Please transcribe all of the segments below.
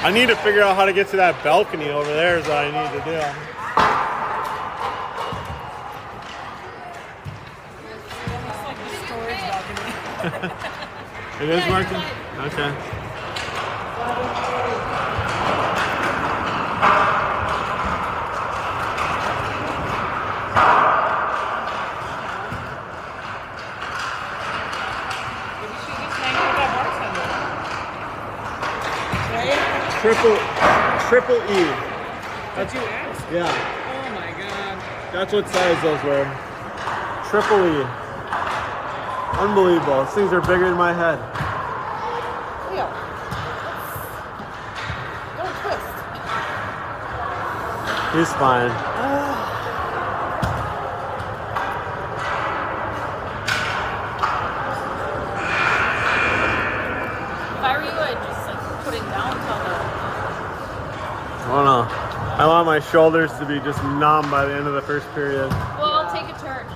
I need to figure out how to get to that balcony over there is what I need to do. It's like the storage balcony. It is working? Okay. Triple E. Did you ask? Yeah. Oh my god. That's what size those were. Triple E. Unbelievable. These things are bigger than my head. Leo. Don't twist. He's fine. If I were you, I'd just like put it down till the... I don't know. I want my shoulders to be just numb by the end of the first period. Well, I'll take a turn.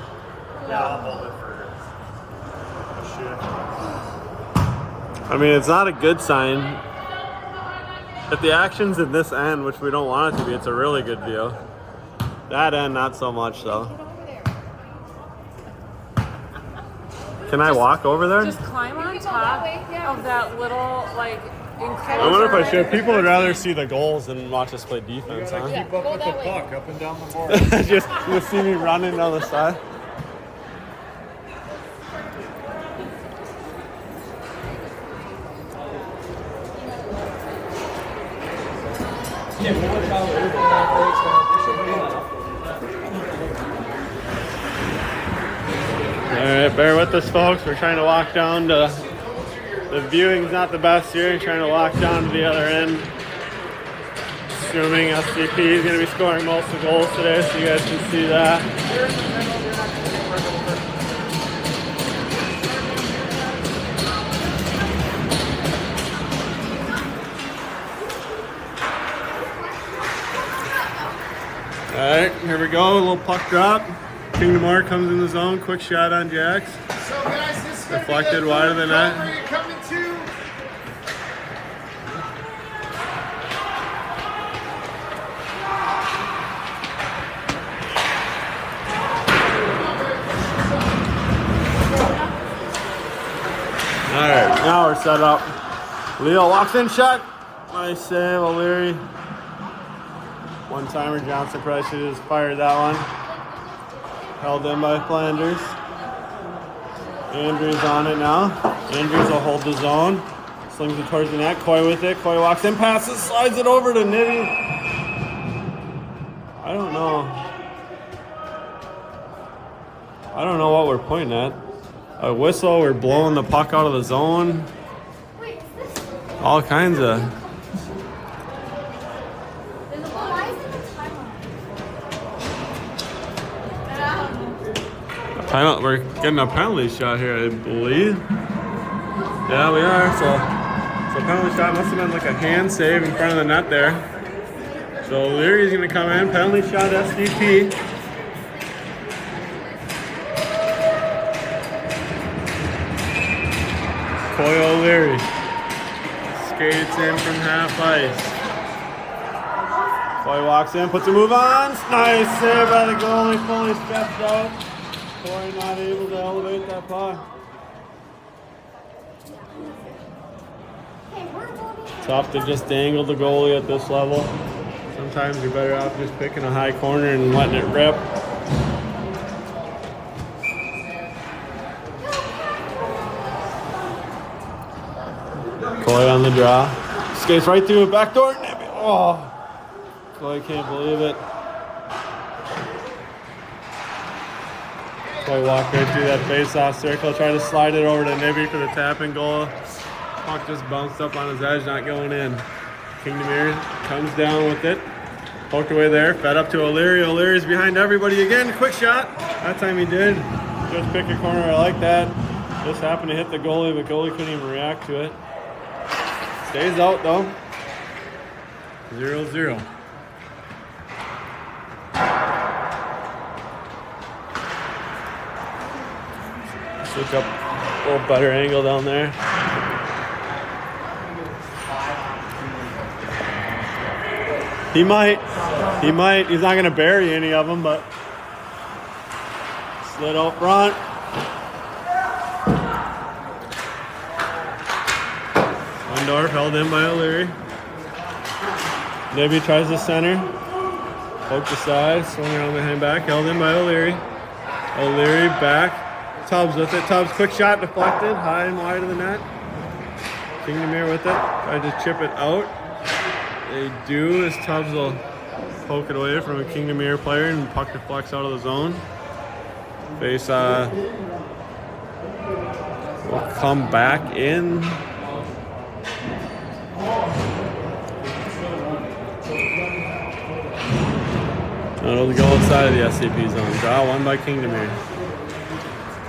Yeah, I'll hold it for a shit. I mean, it's not a good sign. If the action's in this end, which we don't want it to be, it's a really good view. That end, not so much, though. Can I walk over there? Just climb on top of that little, like, enclosure. I wonder if I should. People would rather see the goals than watch us play defense, huh? Keep up with the puck, up and down the board. just see me running down the side. Alright, bear with us, folks. We're trying to walk down to... The viewing's not the best here. Trying to walk down to the other end. Assuming SDP is going to be scoring most of the goals today, so you guys can see that. Alright, here we go. A little puck drop. Kingdemere comes in the zone. Quick shot on Jax. So guys, this is Deflected wide of the net. coming to. Alright, now we're set up. Leo walks in, shot. Nice save, O'Leary. One timer, Johnson probably should have just fired that one. Held in by Flanders. Andrews on it now. Andrews will hold the zone. Slings it towards the net. Coy with it. Coy walks in, passes, slides it over to Nitty. I don't know what we're pointing at. A whistle, we're blowing the puck out of the zone. All kinds of. We're getting a penalty shot here, I believe. Yeah, we are. So penalty shot must have been like a hand save in front of the net there. So Leary's going to come in. Penalty shot SDP. Coy O'Leary skates in from half ice. Coy walks in, puts a move on. Nice save by the goalie. Fully stepped out. Coy not able to elevate that puck. Tough to just dangle the goalie at this level. Sometimes you're better off just picking a high corner and letting it rip. Coy on the draw. Skates right through it, back door. Oh, Coy can't believe it. Coy walked right through that face-off circle, tried to slide it over to Nibby for the tap-in goal. Puck just bounced up on his edge, not going in. Kingdemere comes down with it. Poked away there, fed up to O'Leary. O'Leary's behind everybody again. Quick shot. That time he did. Just pick a corner. I like that. Just happened to hit the goalie, but goalie couldn't even react to it. Stays out though. 0-0. Switch up a little better angle down there. He might. He's not gonna bury any of them, but slid out front. Windorf held in by O'Leary. Nibby tries the center. Poke the side, swung around behind back, held in by O'Leary. O'Leary back. Tubbs with it. Tubbs, quick shot deflected, high and wide of the net. Kingdemere with it. Tried to chip it out. They do, as Tubbs will poke it away from a Kingdemere player and puck deflects out of the zone. Face will come back in. It'll go outside of the SDP zone. Draw one by Kingdemere.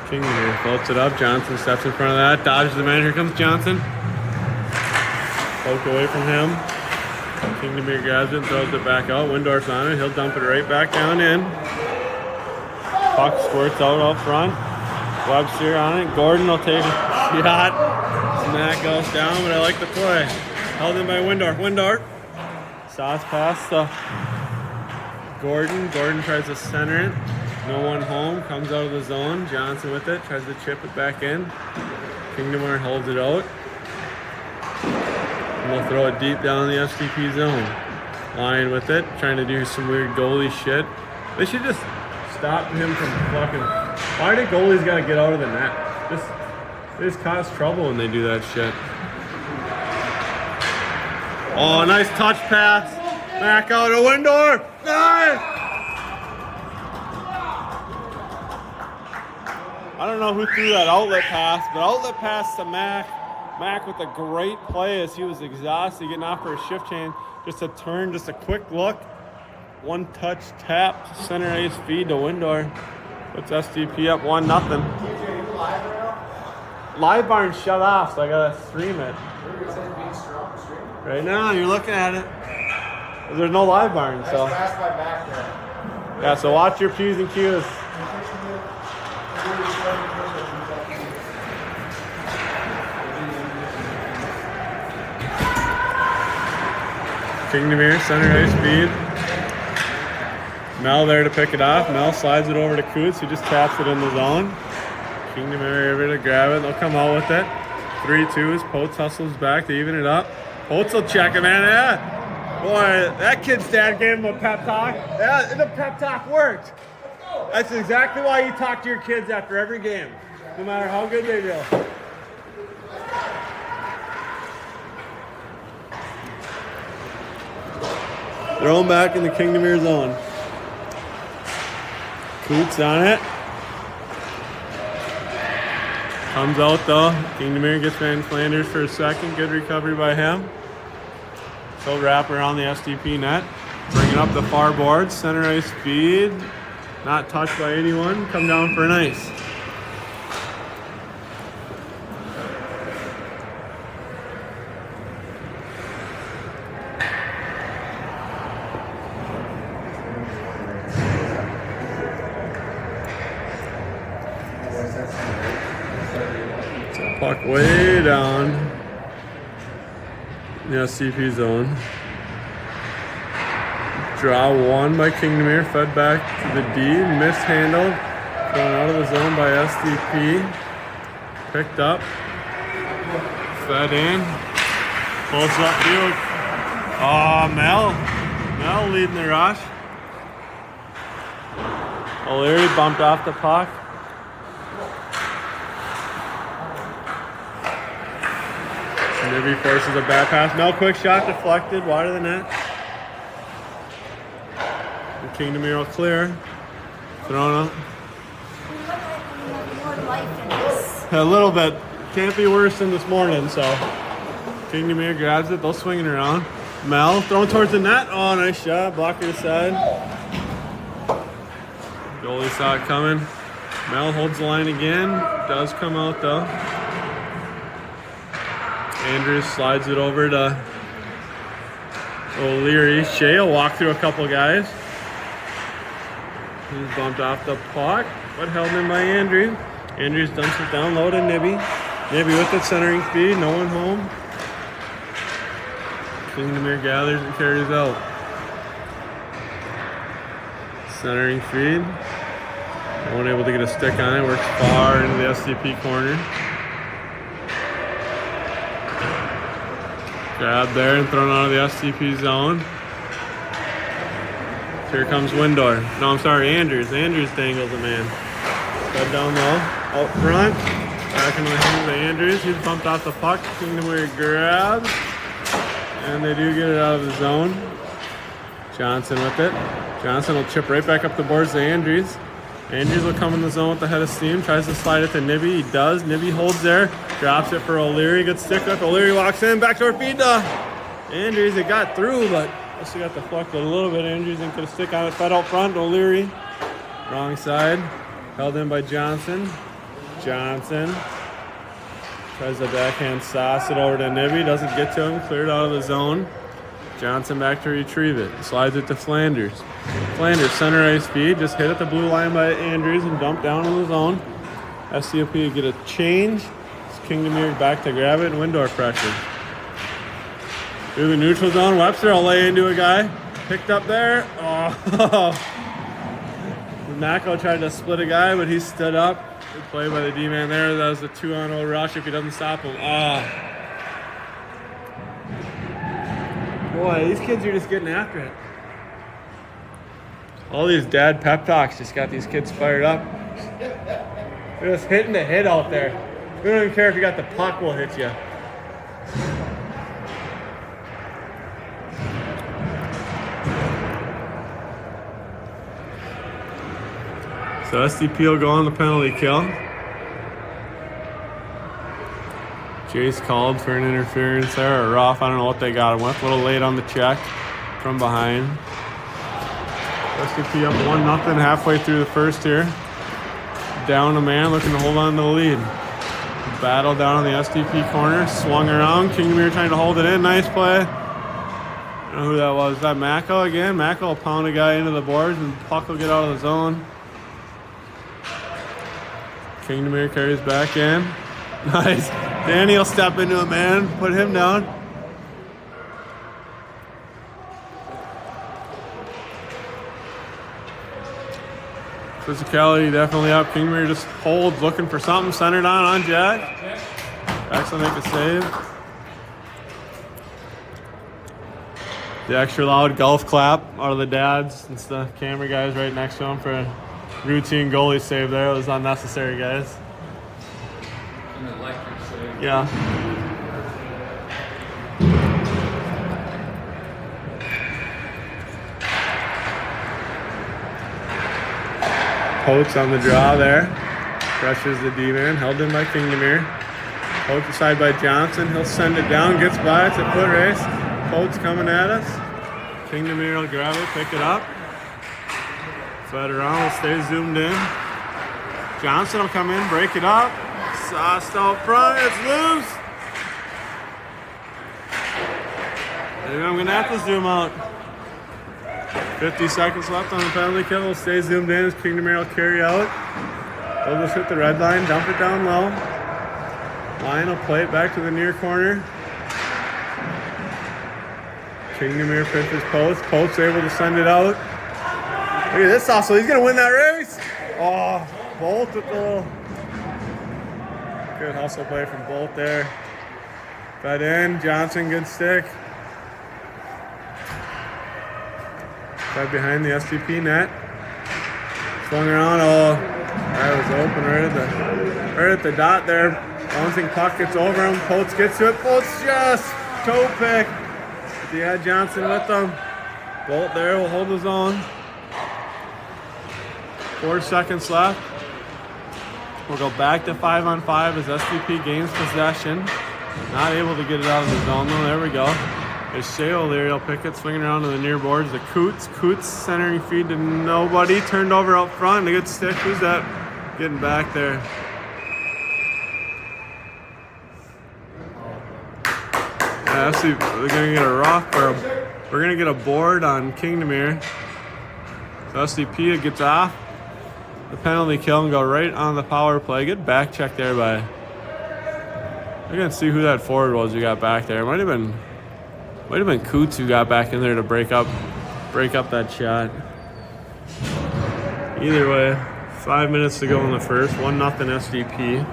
Kingdemere floats it up. Johnson steps in front of that. Dodges the man. Here comes Johnson. Poke away from him. Kingdemere grabs it and throws it back out. Windorf's on it. He'll dump it right back down in. Puck squirts out front. Webster on it. Gordon will take a shot. Smack goes down, but I like the play. Held in by Windorf. Windorf. Sauce pass to Gordon. Gordon tries to center it. No one home. Comes out of the zone. Johnson with it. Tries to chip it back in. Kingdemere holds it out. And they'll throw it deep down in the SDP zone. Line with it. Trying to do some weird goalie shit. They should just stop him from fucking... Why do goalies gotta get out of the net? They just cause trouble when they do that shit. Oh, nice touch pass. Back out to Windorf. Nice! I don't know who threw that outlet pass, but outlet pass to Mac. Mac with a great play as he was exhausted, getting off for a shift change. Just a turn, just a quick look. One touch tap, center ice feed to Windorf. Puts SDP up 1-0. Live barn shut off, so I gotta stream it. Right now, you're looking at it. There's no live barn, so. Yeah, so watch your P's and Q's. Kingdemere, center ice speed. Mel there to pick it off. Mel slides it over to Coots, who just taps it in the zone. Kingdemere able to grab it. They'll come out with it. 3-2 as Potes hustles back to even it up. Potes will check it, man. Yeah. Boy, that kid's dad gave him a pep talk. Yeah, the pep talk worked. That's exactly why you talk to your kids after every game, no matter how good they do. Throw him back in the Kingdemere zone. Coots on it. Comes out though. Kingdemere gets Van Flanders for a second. Good recovery by him. He'll wrap around the SDP net. Bringing up the far board. Center ice speed. Not touched by anyone. Come down for an ice. Puck way down in the SDP zone. Draw one by Kingdemere, fed back to the D, mishandled, thrown out of the zone by SDP. Picked up, fed in, pulls up field. Oh, Mel leading the rush. O'Leary bumped off the puck. Nibby forces a bad pass. Mel quick shot deflected, wide of the net. And Kingdemere will clear. Thrown up. A little bit. Can't be worse than this morning, so. Kingdemere grabs it. They'll swing it around. Mel thrown towards the net. Oh, nice shot. Blocker aside. Goalie saw it coming. Mel holds the line again. Does come out though. Andrews slides it over to O'Leary. Shea will walk through a couple guys. He's bumped off the puck, but held in by Andrews. Andrews dumps it down low to Nibby. Nibby with it, centering speed, no one home. Kingdemere gathers and carries out. Centering feed. Wasn't able to get a stick on it. Works far into the SDP corner. Grab there and thrown out of the SDP zone. Here comes Windor. No, I'm sorry, Andrews. Andrews dangles a man. Head down low. Out front. Back into the hands of Andrews. He's bumped off the puck. Kingdemere grabs. And they do get it out of the zone. Johnson with it. Johnson will chip right back up the boards to Andrews. Andrews will come in the zone with the head of steam. Tries to slide it to Nibby. He does. Nibby holds there. Drops it for O'Leary. Good stick up. O'Leary walks in. Backdoor feed to Andrews. It got through, but also got deflected a little bit. Andrews didn't get a stick on it. Fed out front. O'Leary. Wrong side. Held in by Johnson. Johnson. Tries to backhand sauce it over to Nibby. Doesn't get to him. Cleared out of the zone. Johnson back to retrieve it. Slides it to Flanders. Flanders, center ice speed. Just hit at the blue line by Andrews and dump down in the zone. SDP get a change. It's Kingdemere back to grab it and Windor pressure. Through the neutral zone. Webster will lay into a guy. Picked up there. Oh. Mako tried to split a guy, but he stood up. Good play by the D-man there. That was a 2-on-0 rush if he doesn't stop him. Boy, these kids are just getting after it. All these dad pep talks just got these kids fired up. They're just hitting the hit out there. We don't even care if you got the puck, we'll hit you. So SDP will go on the penalty kill. Jace called for an interference there, or rough. I don't know what they got him with. A little late on the check from behind. SDP up 1-0 halfway through the first here. Down a man, looking to hold on to the lead. Battle down on the SDP corner. Swung around. Kingdemere trying to hold it in. Nice play. I don't know who that was. Is that Mako again? Mako will pound a guy into the boards and puck will get out of the zone. Kingdemere carries back in. Nice. Danny will step into a man, put him down. Physicality definitely up. Kingdemere just holds, looking for something. Centered on Jack. Jack's will make a save. The extra loud golf clap out of the dads, since the camera guy's right next to him for a routine goalie save there. It was unnecessary, guys. An electric save. Yeah. Potes on the draw there. Crushes the D-man. Held in by Kingdemere. Potes aside by Johnson. He'll send it down. Gets by. It's a foot race. Potes coming at us. Kingdemere will grab it. Pick it up. Fed around. Will stay zoomed in. Johnson will come in. Break it up. Sauced out front. It's loose. Maybe I'm going to have to zoom out. 50 seconds left on the penalty kill. We'll stay zoomed in as Kingdemere will carry out. They'll just hit the red line, dump it down low. Line will play it back to the near corner. Kingdemere pinches post. Post's able to send it out. Look at this hustle. He's going to win that race. Oh, Bolt with the little... Good hustle play from Bolt there. Fed in. Johnson, good stick. Right behind the SDP net. Swung around. Oh, that was open right at the dot there. Bouncing puck gets over him. Poltz gets to it. Poltz just toe pick. He had Johnson with him. Bolt there will hold his own. 4 seconds left. We'll go back to 5-on-5 as SDP gains possession. Not able to get it out of the zone though. There we go. There's Shea O'Leary. He'll pick it, swinging around to the near boards. The Coots centering feed to nobody. Turned over out front. A good stick. Who's that? Getting back there. Yeah, see, they're gonna get a rock, or we're gonna get a board on Kingdemere. So SDP gets off the penalty kill and go right on the power play. Good back check there by. We're gonna see who that forward was who got back there. It might have been Coots who got back in there to break up that shot. Either way, 5 minutes to go in the first. 1-0 SDP.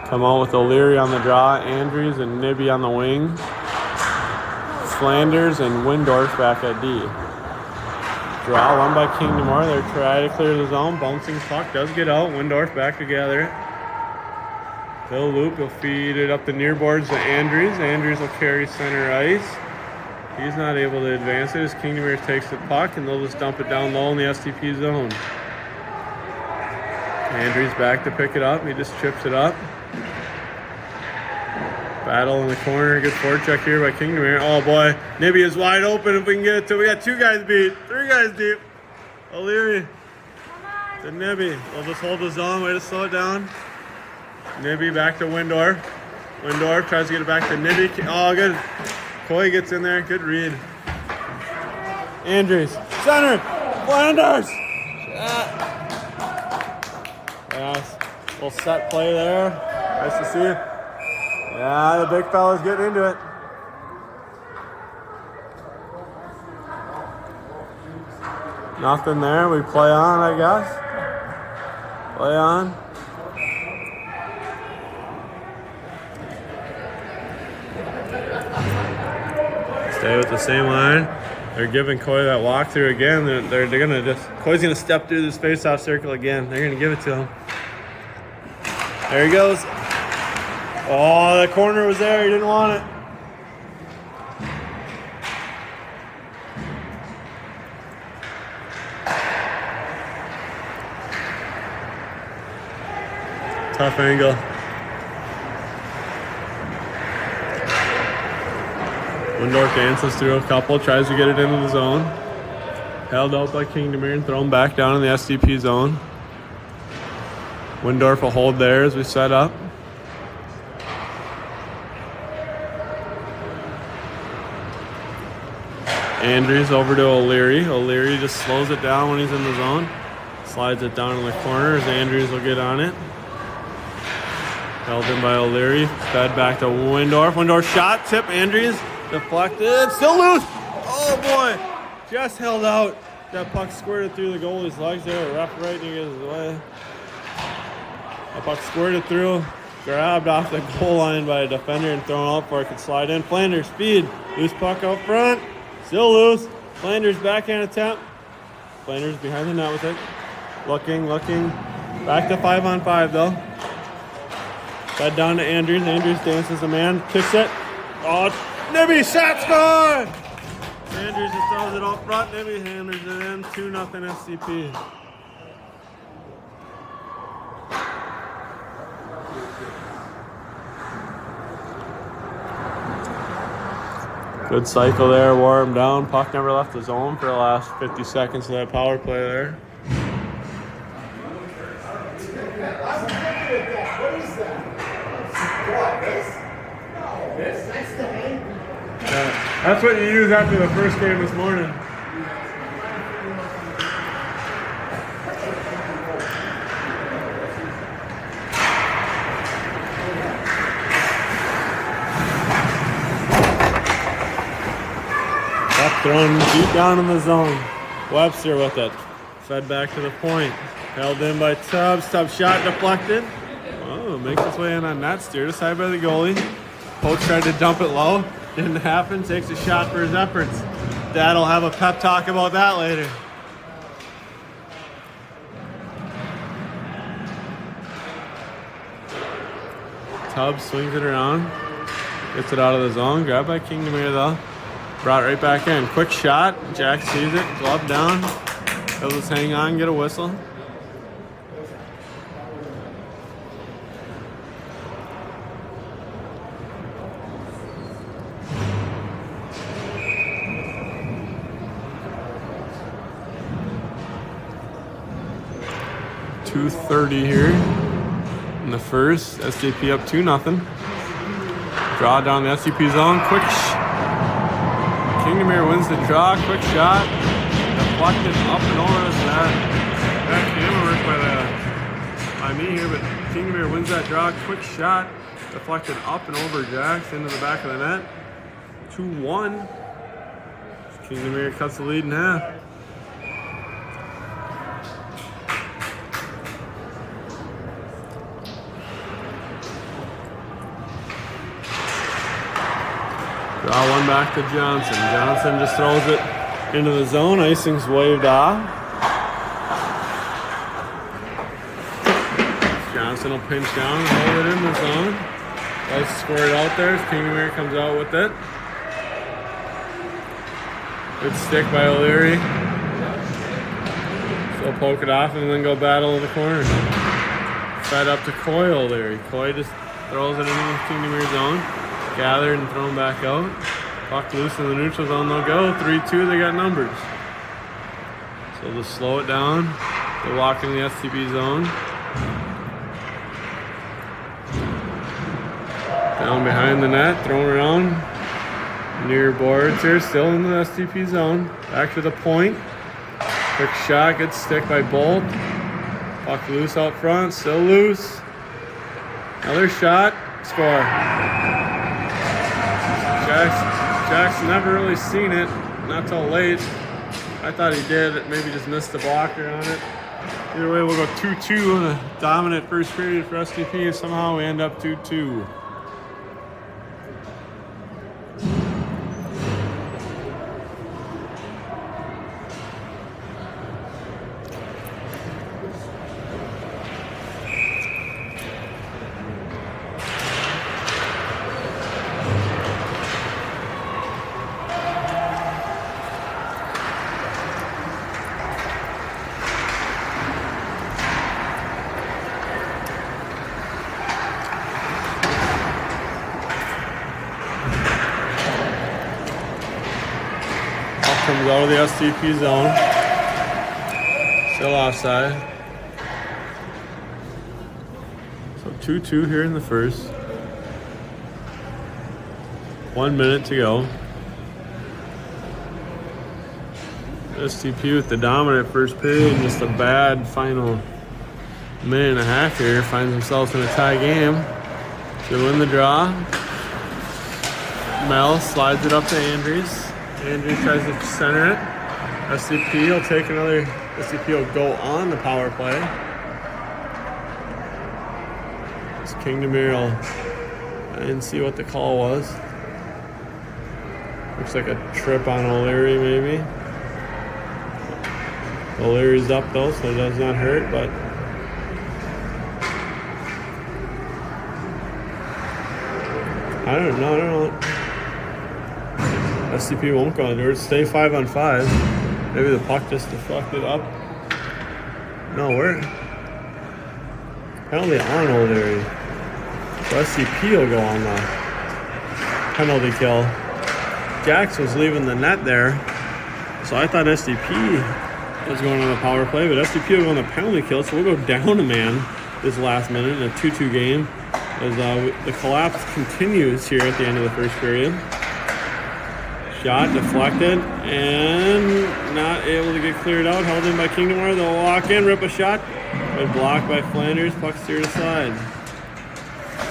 Come out with O'Leary on the draw, Andrews and Nibby on the wing. Flanders and Windorf back at D. Draw one by Kingdemere. They're trying to clear the zone. Bouncing puck does get out. Windorf back together. He'll loop. He'll feed it up the near boards to Andrews. Andrews will carry center ice. He's not able to advance it as Kingdemere takes the puck, and they'll just dump it down low in the SDP zone. Andrews back to pick it up. He just chips it up. Battle in the corner. Good forecheck here by Kingdemere. Oh boy, Nibby is wide open if we can get it to. We got 2 guys beat, 3 guys deep. O'Leary to Nibby. We'll just hold the zone. Way to slow it down. Nibby back to Windorf. Windorf tries to get it back to Nibby. Oh, good. Coy gets in there. Good read. Andrews. Center. Flanders. Yes. Little set play there. Nice to see it. Yeah, the big fella's getting into it. Nothing there. We play on, I guess. Play on. Stay with the same line. They're giving Coy that walkthrough again. They're gonna just Coy's gonna step through this face-off circle again. They're gonna give it to him. There he goes. Oh, the corner was there. He didn't want it. Tough angle. Windorf dances through a couple, tries to get it into the zone. Held out by Kingdemere and thrown back down in the SDP zone. Windorf will hold there as we set up. Andrews over to O'Leary. O'Leary just slows it down when he's in the zone. Slides it down in the corner as Andrews will get on it. Held in by O'Leary. Fed back to Windorf. Windorf shot. Tip. Andrews deflected. Still loose. Oh boy. Just held out. That puck squirted through the goalie's legs there. Ref right in his way. That puck squirted through. Grabbed off the goal line by a defender and thrown out before it could slide in. Flanders speed. Loose puck out front. Still loose. Flanders backhand attempt. Flanders behind the net with it. Looking. Back to 5-on-5 though. Fed down to Andrews. Andrews dances the man. Kicks it. Oh, Nibby shot score! Andrews just throws it out front. Nibby hammers it in. 2-0 SDP. Good cycle there, wore him down. Puck never left the zone for the last 50 seconds of that power play there. That's what you use after the first game this morning. Thrown deep down in the zone. Webster with it. Fed back to the point. Held in by Tubbs. Tubbs shot deflected. Oh, makes its way in on net. Steered aside by the goalie. Poach tried to dump it low. Didn't happen. Takes a shot for his efforts. Dad'll have a pep talk about that later. Tubbs swings it around. Gets it out of the zone. Grabbed by Kingdemere though. Brought right back in. Quick shot. Jack sees it. Glove down. He'll just hang on, get a whistle. .230 here in the first. SDP up 2-0. Draw down the SDP zone. Quick Kingdemere wins the draw. Quick shot. Deflected up and over the net. That camera works by me here, but Kingdemere wins that draw. Quick shot. Deflected up and over Jacks into the back of the net. 2-1. Kingdemere cuts the lead in half. Draw one back to Johnson. Johnson just throws it into the zone. Icing's waved off. Johnson will pinch down and hold it in the zone. Nice score it out there as Kingdemere comes out with it. Good stick by O'Leary. Still poke it off and then go battle in the corner. Fed up to Coy O'Leary. Coy just throws it into the Kingdemere zone. Gathered and thrown back out. Puck loose in the neutral zone, they'll go. 3-2, they got numbers. So they'll slow it down. They'll walk in the SDP zone. Down behind the net, thrown around. Near boards here, still in the SDP zone. Back to the point. Quick shot, good stick by Bolt. Puck loose out front, still loose. Another shot, score. Jack's never really seen it, not till late. I thought he did, maybe just missed the blocker on it. Either way, we'll go 2-2 in a dominant first period for SDP, and somehow we end up 2-2. Comes out of the SDP zone. Still offside. So 2-2 here in the first. 1 minute to go. SDP with the dominant first period and just a bad final minute and a half here. Finds themselves in a tie game. They win the draw. Mel slides it up to Andrews. Andrews tries to center it. SDP will take another. SDP will go on the power play. It's Kingdemere. I didn't see what the call was. Looks like a trip on O'Leary, maybe. O'Leary's up though, so it does not hurt, but. I don't know. SDP won't go under it. Stay 5-on-5. Maybe the puck just deflected up. No, we're penalty on O'Leary. So SDP will go on the penalty kill. Jax was leaving the net there, so I thought SDP was going on the power play, but SDP will go on the penalty kill, so we'll go down a man this last minute in a 2-2 game as the collapse continues here at the end of the first period. Shot deflected and not able to get cleared out. Held in by Kingdemere. They'll walk in, rip a shot. Good block by Flanders. Puck steered aside.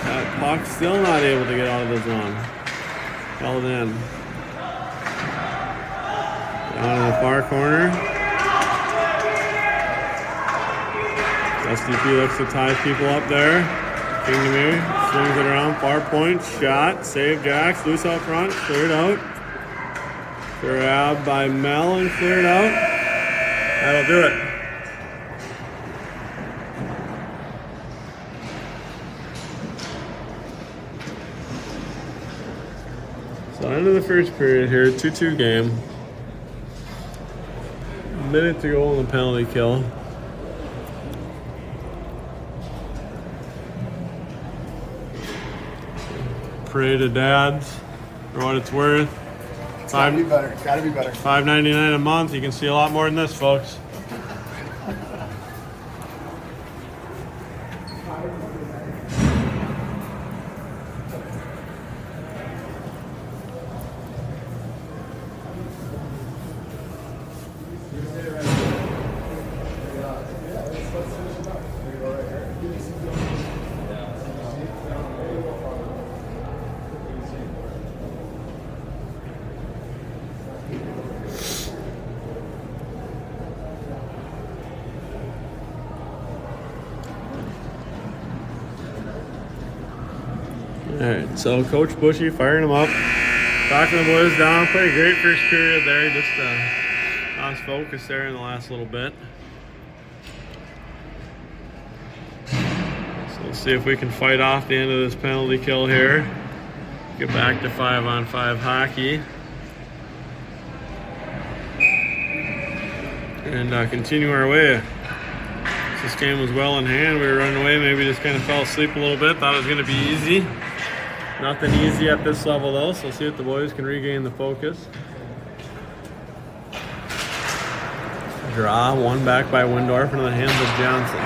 That puck still not able to get out of the zone. Held in. Down in the far corner. SDP looks to tie people up there. Kingdemere swings it around. Far point. Shot. Save Jax. Loose out front. Cleared out. Grabbed by Mel and cleared out. That'll do it. So end of the first period here, 2-2 game. A minute to go on the penalty kill. Parade of dads for what it's worth. Gotta be better. Gotta be better. $5.99 a month. You can see a lot more than this, folks. All right, so Coach Bushy firing him up. Talking the boys down. Played a great first period there. Just lost focus there in the last little bit. So we'll see if we can fight off the end of this penalty kill here. Get back to 5-on-5 hockey. And continue our way. This game was well in hand. We were running away. Maybe just kind of fell asleep a little bit. Thought it was going to be easy. Nothing easy at this level though. So see if the boys can regain the focus. Draw, one back by Windorf into the hands of Johnson.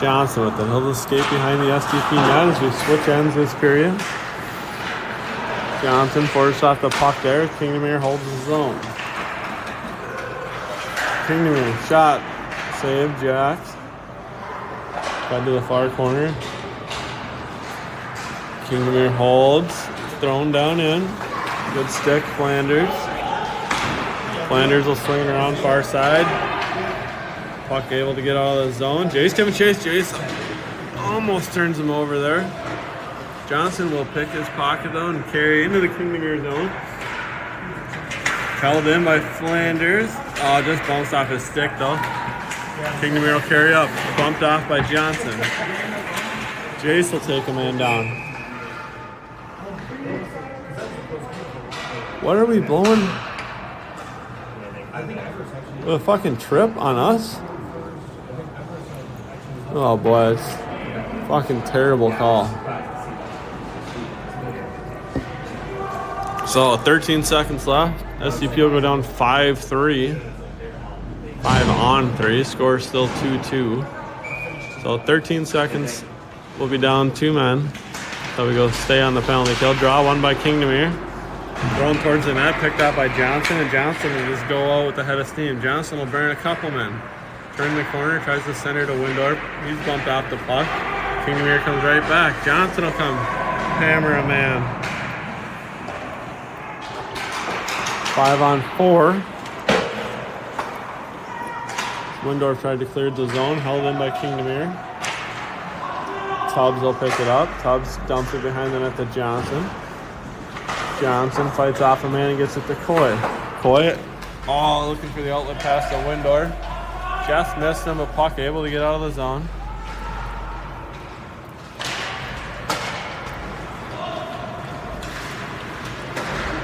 Johnson with it. He'll escape behind the SDP net as we switch ends this period. Johnson forced off the puck there. Kingdemere holds his own. Kingdemere shot. Save, Jacks. Got to the far corner. Kingdemere holds. Thrown down in. Good stick, Flanders. Flanders will swing around far side. Puck able to get out of the zone. Jace coming chase. Jace almost turns him over there. Johnson will pick his pocket though and carry into the Kingdemere zone. Held in by Flanders. Oh, just bounced off his stick though. Kingdemere will carry up. Bumped off by Johnson. Jace will take a man down. What are we blowing? A fucking trip on us? Oh boy, it's fucking terrible call. So 13 seconds left. SDP will go down 5-3. 5-on-3. Score still 2-2. So 13 seconds. We'll be down 2 men. So we go stay on the penalty kill. Draw one by Kingdemere. Thrown towards the net. Picked up by Johnson. And Johnson will just go out with the head of steam. Johnson will burn a couple men. Turn the corner. Tries to center to Windorf. He's bumped off the puck. Kingdemere comes right back. Johnson will come hammer a man. 5-on-4. Windorf tried to clear the zone, held in by Kingdemere. Tubbs will pick it up. Tubbs dumps it behind the net to Johnson. Johnson fights off a man and gets it to Coy. Coy, looking for the outlet pass to Windorf. Just missed him, but puck able to get out of the zone.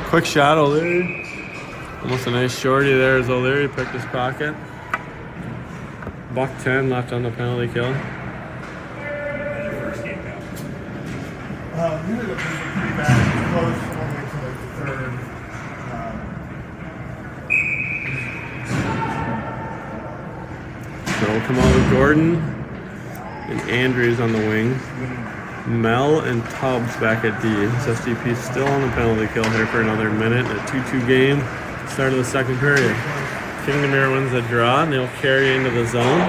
Quick shot, O'Leary. Almost a nice shorty there as O'Leary picked his pocket. $1.10 left on the penalty kill. Usually the pretty bad, close all the way to like the third. So we'll come out with Gordon and Andrews on the wing. Mel and Tubbs back at D. SDP still on the penalty kill here for another minute. A 2-2 game. Start of the second period. Kingdemere wins the draw and they'll carry into the zone.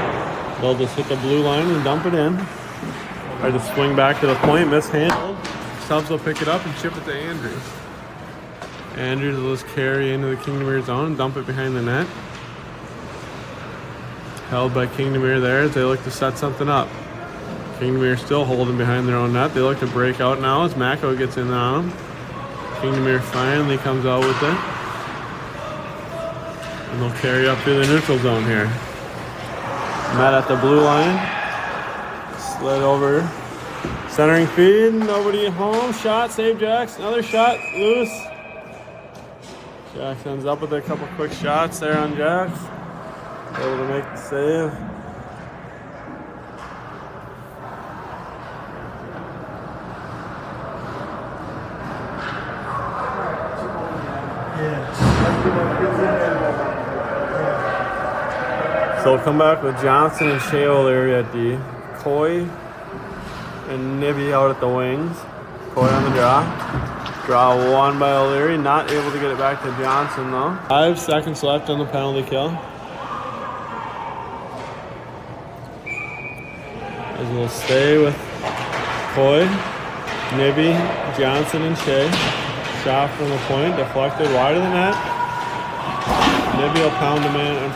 They'll just hit the blue line and dump it in. Try to swing back to the point, mishandled. Tubbs will pick it up and chip it to Andrews. Andrews will just carry into the Kingdemere zone and dump it behind the net. Held by Kingdemere there as they look to set something up. Kingdemere still holding behind their own net. They look to break out now as Mako gets in on them. Kingdemere finally comes out with it. And they'll carry up through the neutral zone here. Met at the blue line. Slid over. Centering feed. Nobody at home. Shot. Save Jax. Another shot. Loose. Jax ends up with a couple quick shots there on Jax. Able to make the save. So we'll come back with Johnson and Shea O'Leary at D. Coy and Nibby out at the wings. Coy on the draw. Draw one by O'Leary. Not able to get it back to Johnson though. 5 seconds left on the penalty kill. As we'll stay with Coy, Nibby, Johnson, and Shea. Shot from the point. Deflected wide of the net. Nibby will pound a man.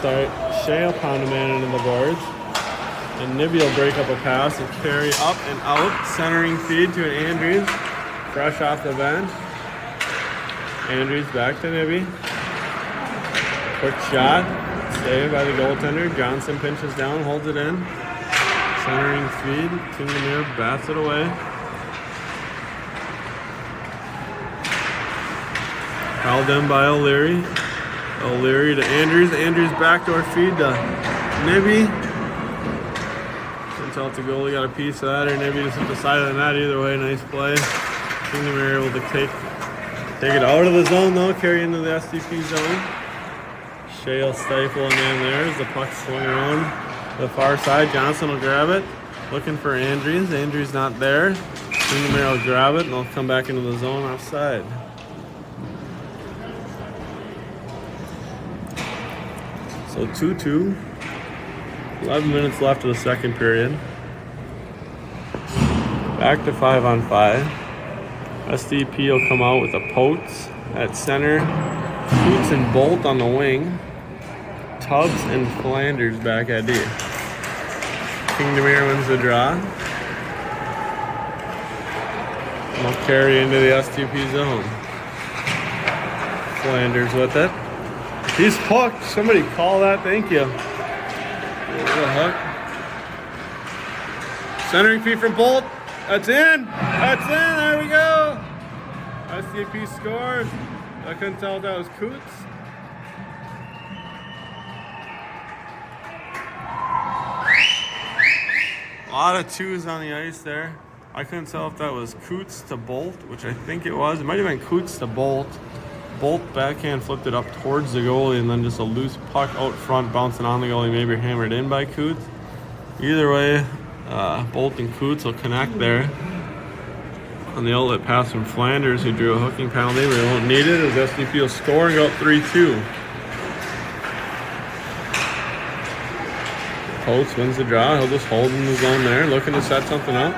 Shea will pound a man into the boards. And Nibby will break up a pass and carry up and out. Centering feed to an Andrews. Fresh off the bench. Andrews back to Nibby. Quick shot. Saved by the goaltender. Johnson pinches down, holds it in. Centering feed. Kingdemere bats it away. Fouled in by O'Leary. O'Leary to Andrews. Andrews backdoor feed to Nibby. Out the goalie got a piece of that, or maybe just hit the side of the net. Either way, nice play. Kingdemere able to take it out of the zone though, carry into the SDP zone. Shea will stifle a man there as the puck swung around the far side. Johnson will grab it, looking for Andrews. Andrews not there. Kingdemere will grab it and they'll come back into the zone offside. So 2-2. 11 minutes left of the second period. Back to 5-on-5. SDP will come out with a Potes at center. Coots and Bolt on the wing. Tubbs and Flanders back at D. Kingdemere wins the draw. And will carry into the SDP zone. Flanders with it. He's hooked. Somebody call that. Thank you. Hook. Centering feed from Bolt. That's in. That's in. There we go. SDP scores. I couldn't tell if that was Coots. A lot of twos on the ice there. I couldn't tell if that was Coots to Bolt, which I think it was. It might have been Coots to Bolt. Bolt backhand flipped it up towards the goalie and then just a loose puck out front bouncing on the goalie, maybe hammered in by Coots. Either way, Bolt and Coots will connect there. On the outlet pass from Flanders, who drew a hooking penalty, but they won't need it as SDP will score and go up 3-2. Post wins the draw. He'll just hold in the zone there, looking to set something up.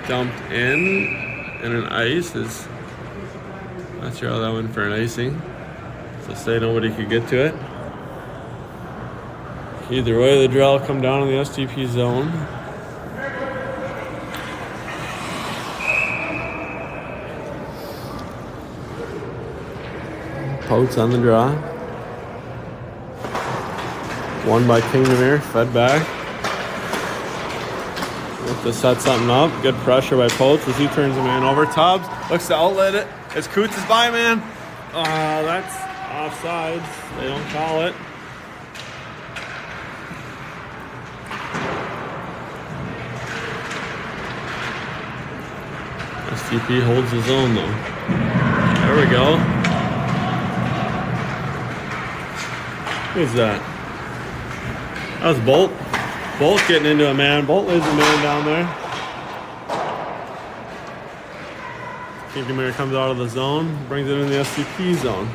Dumped in, and an ice is... Not sure how that went for an icing. So say nobody could get to it. Either way, the draw will come down in the SDP zone. Potes on the draw. Won by Kingdemere, fed back. Look to set something up. Good pressure by Potes as he turns the man over. Tubbs looks to outlet it. It's Coots' by man. That's offsides. They don't call it. SDP holds his own though. There we go. Who's that? That was Bolt. Bolt getting into a man. Bolt lays a man down there. Kingdemere comes out of the zone, brings it in the SDP zone.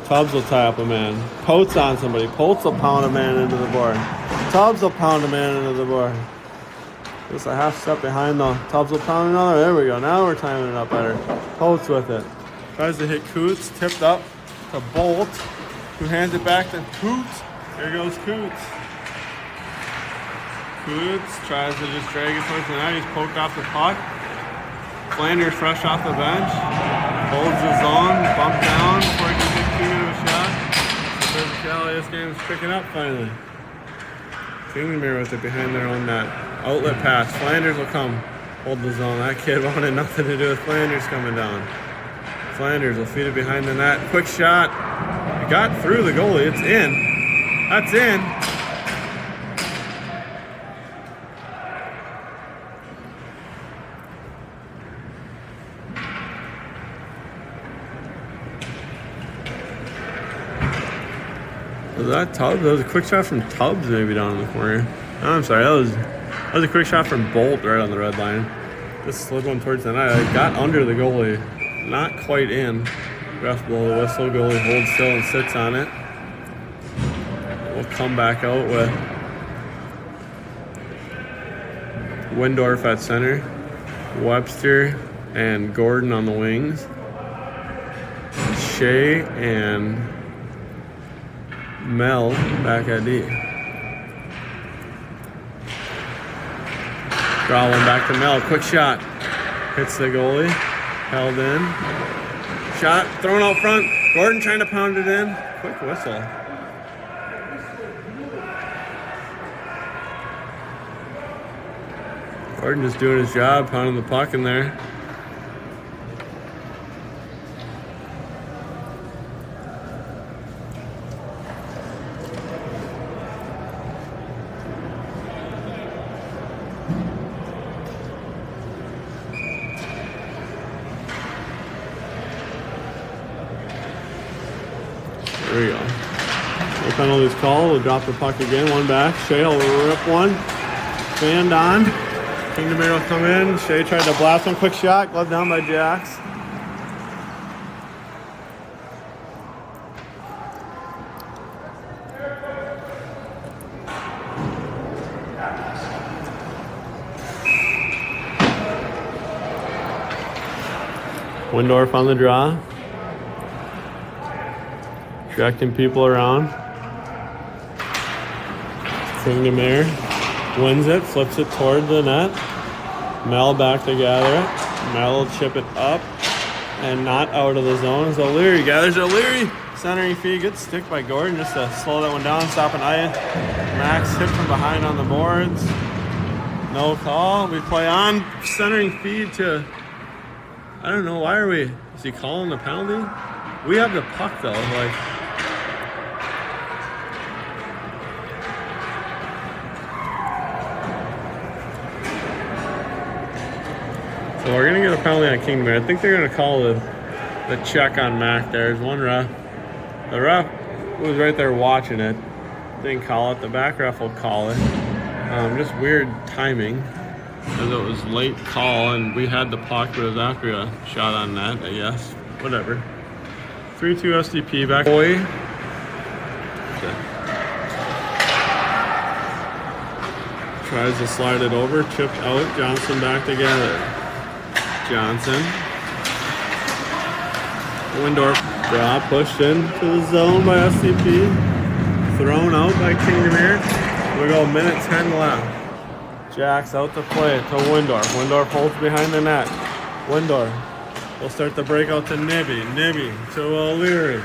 Tubbs will tie up a man. Potes on somebody. Potes will pound a man into the board. Tubbs will pound a man into the board. Just a half step behind though. Tubbs will pound another. There we go. Now we're timing it up better. Potes with it. Tries to hit Coots. Tipped up to Bolt, who hands it back to Coots. There goes Coots. Coots tries to just drag it towards the net. He's poked off the puck. Flanders fresh off the bench, holds his zone, bumped down before he can get too good of a shot. The physicality of this game is picking up finally. Kingdemere with it behind their own net. Outlet pass. Flanders will come, hold the zone. That kid wanted nothing to do with Flanders coming down. Flanders will feed it behind the net. Quick shot. It got through the goalie. It's in. That's in. Was that Tubbs? That was a quick shot from Tubbs maybe down in the corner. Oh, I'm sorry, that was a quick shot from Bolt right on the red line. Just slid one towards the net. I got under the goalie. Not quite in. Ref blow the whistle. Goalie holds still and sits on it. We'll come back out with Windorf at center. Webster and Gordon on the wings. Shea and Mel back at D. Draw one back to Mel. Quick shot. Hits the goalie. Held in. shot thrown out front. Gordon trying to pound it in. Quick whistle. Gordon just doing his job, pounding the puck in there. There we go. No penalties called. We'll drop the puck again. One back. Shea will rip one. Fanned on. Kingdemere will come in. Shea tried to blast one. Quick shot. Glove down by Jax. Windorf on the draw. Directing people around. Kingdemere wins it, flips it toward the net. Mel back to gather it. Mel will chip it up and not out of the zone as O'Leary gathers. O'Leary centering feed, good stick by Gordon just to slow that one down, stop an eye. Max hit from behind on the boards. No call. We play on. Centering feed to, I don't know, why are we, is he calling the penalty? We have the puck though, like. So we're going to get a penalty on Kingdemere. I think they're going to call the check on Mac there. There's one ref. The ref was right there watching it. Didn't call it. The back ref will call it. Just weird timing because it was late call and we had the puck, but it was after a shot on net, I guess. Whatever. 3-2 SDP back. Boy. Okay. Tries to slide it over. Chipped out. Johnson back together. Johnson. Windorf draw pushed into the zone by SDP. Thrown out by Kingdemere. We go minute 10 left. Jax out to play to Windorf. Windorf holds behind the net. Windorf will start the breakout to Nibby. Nibby to O'Leary.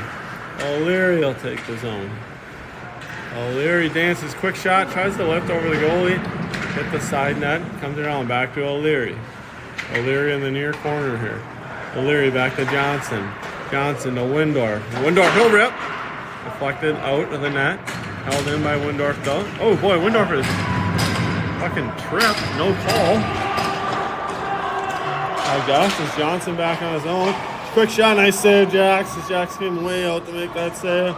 O'Leary will take the zone. O'Leary dances, quick shot, tries to lift over the goalie. Hit the side net, comes around back to O'Leary. O'Leary in the near corner here. O'Leary back to Johnson. Johnson to Windorf. Windorf, he'll rip. Deflected out of the net. Held in by Windorf though. Oh boy, Windorf is fucking tripped. No call. I guess it's Johnson back on his own. Quick shot, nice save, Jax. Jax came way out to make that save.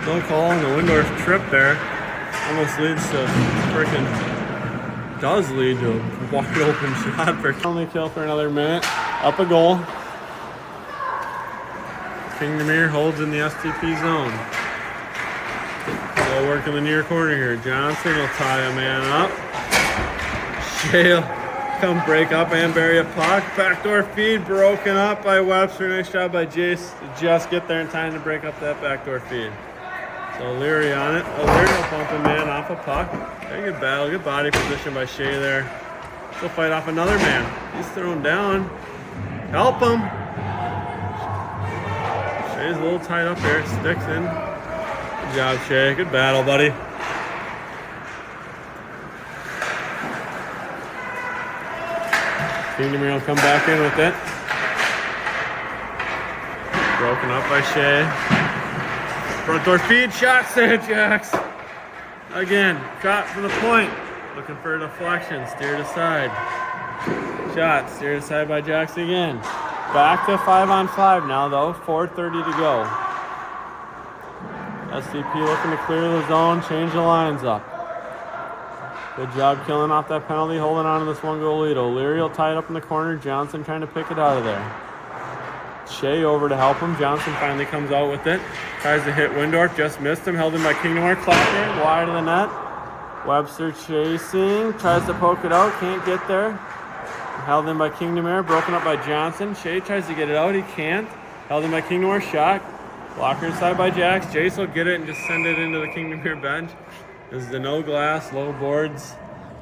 No call on the Windorf trip there. Almost leads to does lead to a wide open shot for only kill for another minute. Up a goal. Kingdemere holds in the SDP zone. Still work in the near corner here. Johnson will tie a man up. Shea will come break up and bury a puck. Backdoor feed broken up by Webster. Nice job by Jace to just get there in time to break up that backdoor feed. So O'Leary on it. O'Leary will bump a man off a puck. Very good battle. Good body position by Shea there. He'll fight off another man. He's thrown down. Help him. Shea's a little tight up there. Sticks in. Good job, Shea. Good battle, buddy. Kingdemere will come back in with it. Broken up by Shea. Front door feed, shot save, Jax. Again, shot from the point. Looking for a deflection, steered aside. Shot, steered aside by Jax again. Back to 5-on-5 now though, 4:30 to go. SDP looking to clear the zone, change the lines up. Good job killing off that penalty, holding on to this one goal lead. O'Leary will tie it up in the corner, Johnson trying to pick it out of there. Shea over to help him. Johnson finally comes out with it. Tries to hit Windorf, just missed him. Held in by Kingdemere. Clapper wide of the net. Webster chasing. Tries to poke it out. Can't get there. Held in by Kingdemere. Broken up by Johnson. Shea tries to get it out. He can't. Held in by Kingdemere. Shot. Blocker inside by Jax. Jace will get it and just send it into the Kingdemere bench. This is the no glass, low boards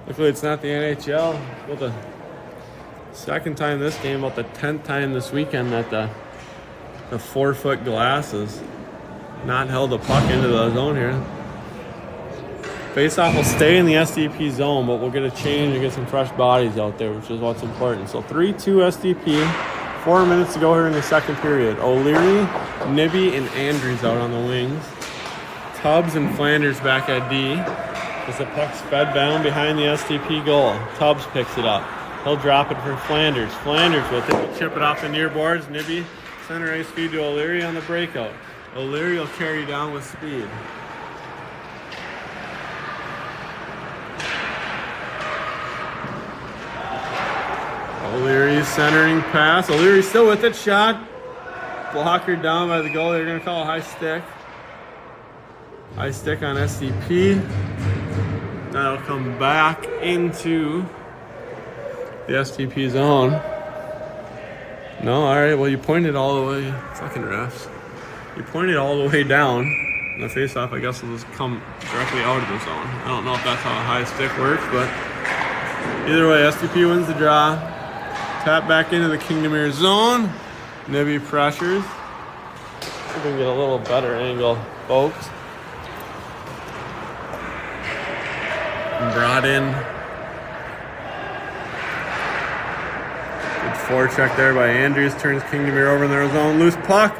Luckily, it's not the NHL. Well, the second time this game, about the 10th time this weekend that the 4-foot glass has not held the puck into the zone here. Faceoff will stay in the SDP zone, but we'll get a change and get some fresh bodies out there, which is what's important. So 3-2 SDP. 4 minutes to go here in the second period. O'Leary, Nibby, and Andrews out on the wings. Tubbs and Flanders back at D. As the puck's fed down behind the SDP goal. Tubbs picks it up. He'll drop it for Flanders. Flanders will chip it off the near boards. Nibby, center ice feed to O'Leary on the breakout. O'Leary will carry down with speed. O'Leary's centering pass. O'Leary still with it. Shot. Blocker down by the goal. They're going to call a high stick. High stick on SDP. That'll come back into the SDP zone. No, all right. Well, you pointed all the way. Fucking refs. You pointed all the way down. And the face-off, I guess, will just come directly out of the zone. I don't know if that's how a high stick works, but either way, SDP wins the draw. Tap back into the Kingdemere zone. Nibby pressures. See if we can get a little better angle, folks. Brought in. Good forecheck there by Andrews. Turns Kingdemere over in their zone. Loose puck.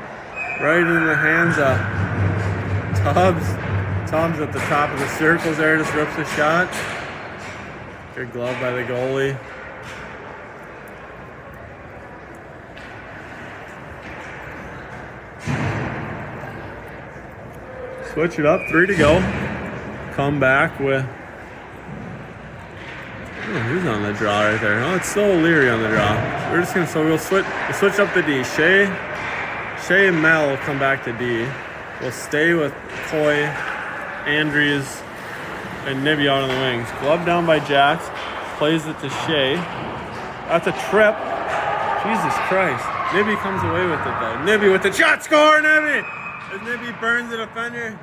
Right in the hands of Tubbs. Tubbs at the top of the circles there. Just rips a shot. Good glove by the goalie. Switch it up, 3 to go. Come back with. Oh, who's on the draw right there? Oh, it's still O'Leary on the draw. We're just gonna we'll switch up the D. Shea and Mel will come back to D. We'll stay with Coy, Andrews, and Nibby out on the wings. Glove down by Jax. Plays it to Shea. That's a trip. Jesus Christ. Nibby comes away with it though. Nibby with the shot. Score, Nibby! As Nibby burns the defender,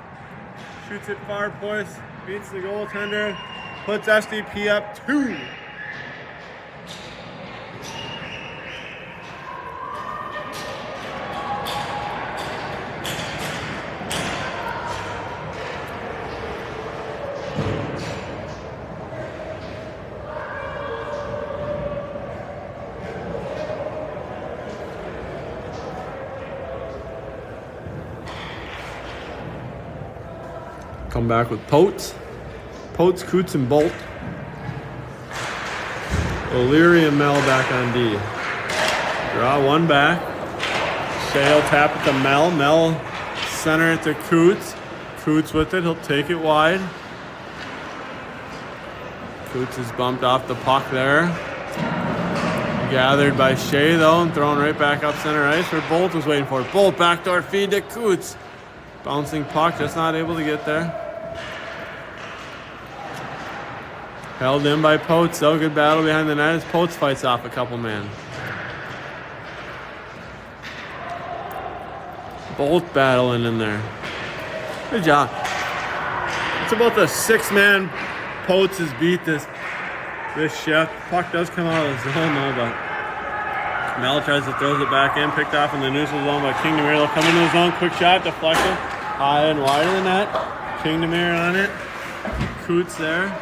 shoots it far post, beats the goaltender, puts SDP up 2. Come back with Potes, Coots, and Bolt. O'Leary and Mel back on D. Draw one back. Shea will tap it to Mel. Mel center it to Coots. Coots with it. He'll take it wide. Coots is bumped off the puck there. Gathered by Shea though and thrown right back up center ice where Bolt was waiting for it. Bolt backdoor feed to Coots. Bouncing puck, just not able to get there. Held in by Potes, though. Good battle behind the net as Potes fights off a couple men. Bolt battling in there. Good job. It's about the 6-man Potes has beat this shift. Puck does come out of the zone though, but Mel tries to throw it back in, picked off in the neutral zone by Kingdemere. They'll come into the zone, quick shot, deflected, high and wide of the net. Kingdemere on it. Coots there.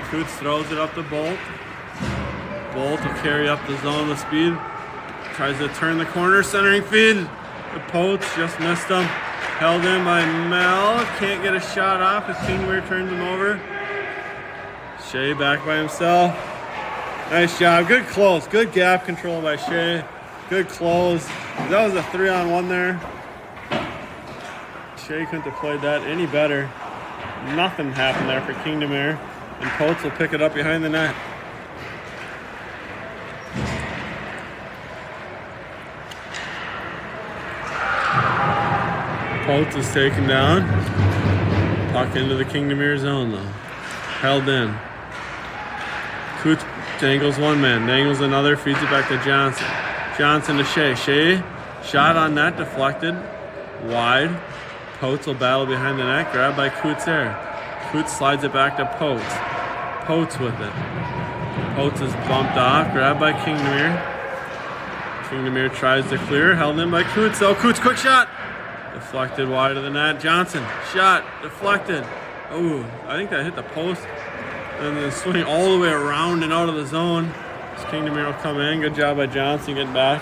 Coots throws it up to Bolt. Bolt will carry up the zone with speed. Tries to turn the corner, centering feed. The Potes just missed him. Held in by Mel. Can't get a shot off as Kingdemere turns him over. Shea back by himself. Nice job. Good close. Good gap control by Shea. Good close. That was a 3-on-1 there. Shea couldn't have played that any better. Nothing happened there for Kingdemere. And Potes will pick it up behind the net. Potes is taken down. Puck into the Kingdemere zone though. Held in. Coots dangles one man, dangles another, feeds it back to Johnson. Johnson to Shea. Shea, shot on net, deflected. Wide. Potes will battle behind the net, grabbed by Coots there. Coots slides it back to Potes. Potes with it. Potes is bumped off, grabbed by Kingdemere. Kingdemere tries to clear, held in by Coots though. Coots, quick shot! Deflected wide of the net. Johnson, shot, deflected. Oh, I think that hit the post. And then swing all the way around and out of the zone. Kingdemere will come in. Good job by Johnson getting back.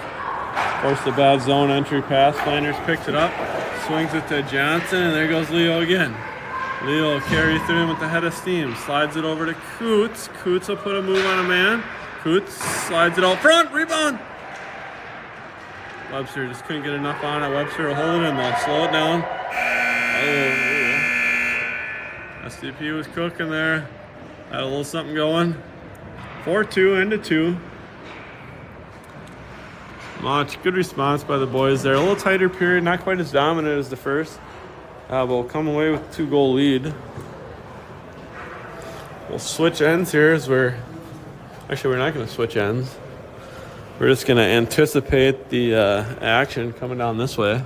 Forced a bad zone entry pass. Flanders picks it up, swings it to Johnson, and there goes Leo again. Leo will carry through him with the head of steam. Slides it over to Coots. Coots will put a move on a man. Coots slides it out front. Rebound. Webster just couldn't get enough on it. Webster will hold it in though. Slow it down. Oh. SDP was cooking there. Had a little something going. 4-2 into 2. Much good response by the boys there. A little tighter period, not quite as dominant as the first. But we'll come away with 2-goal lead. We'll switch ends here as we're not going to switch ends. We're just going to anticipate the action coming down this way.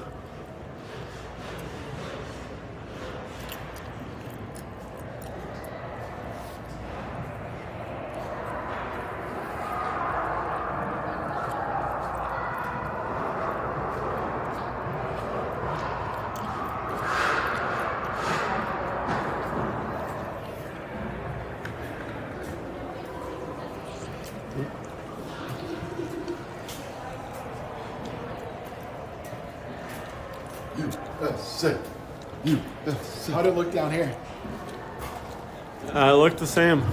USA. USA. How'd it look down here? It looked the same.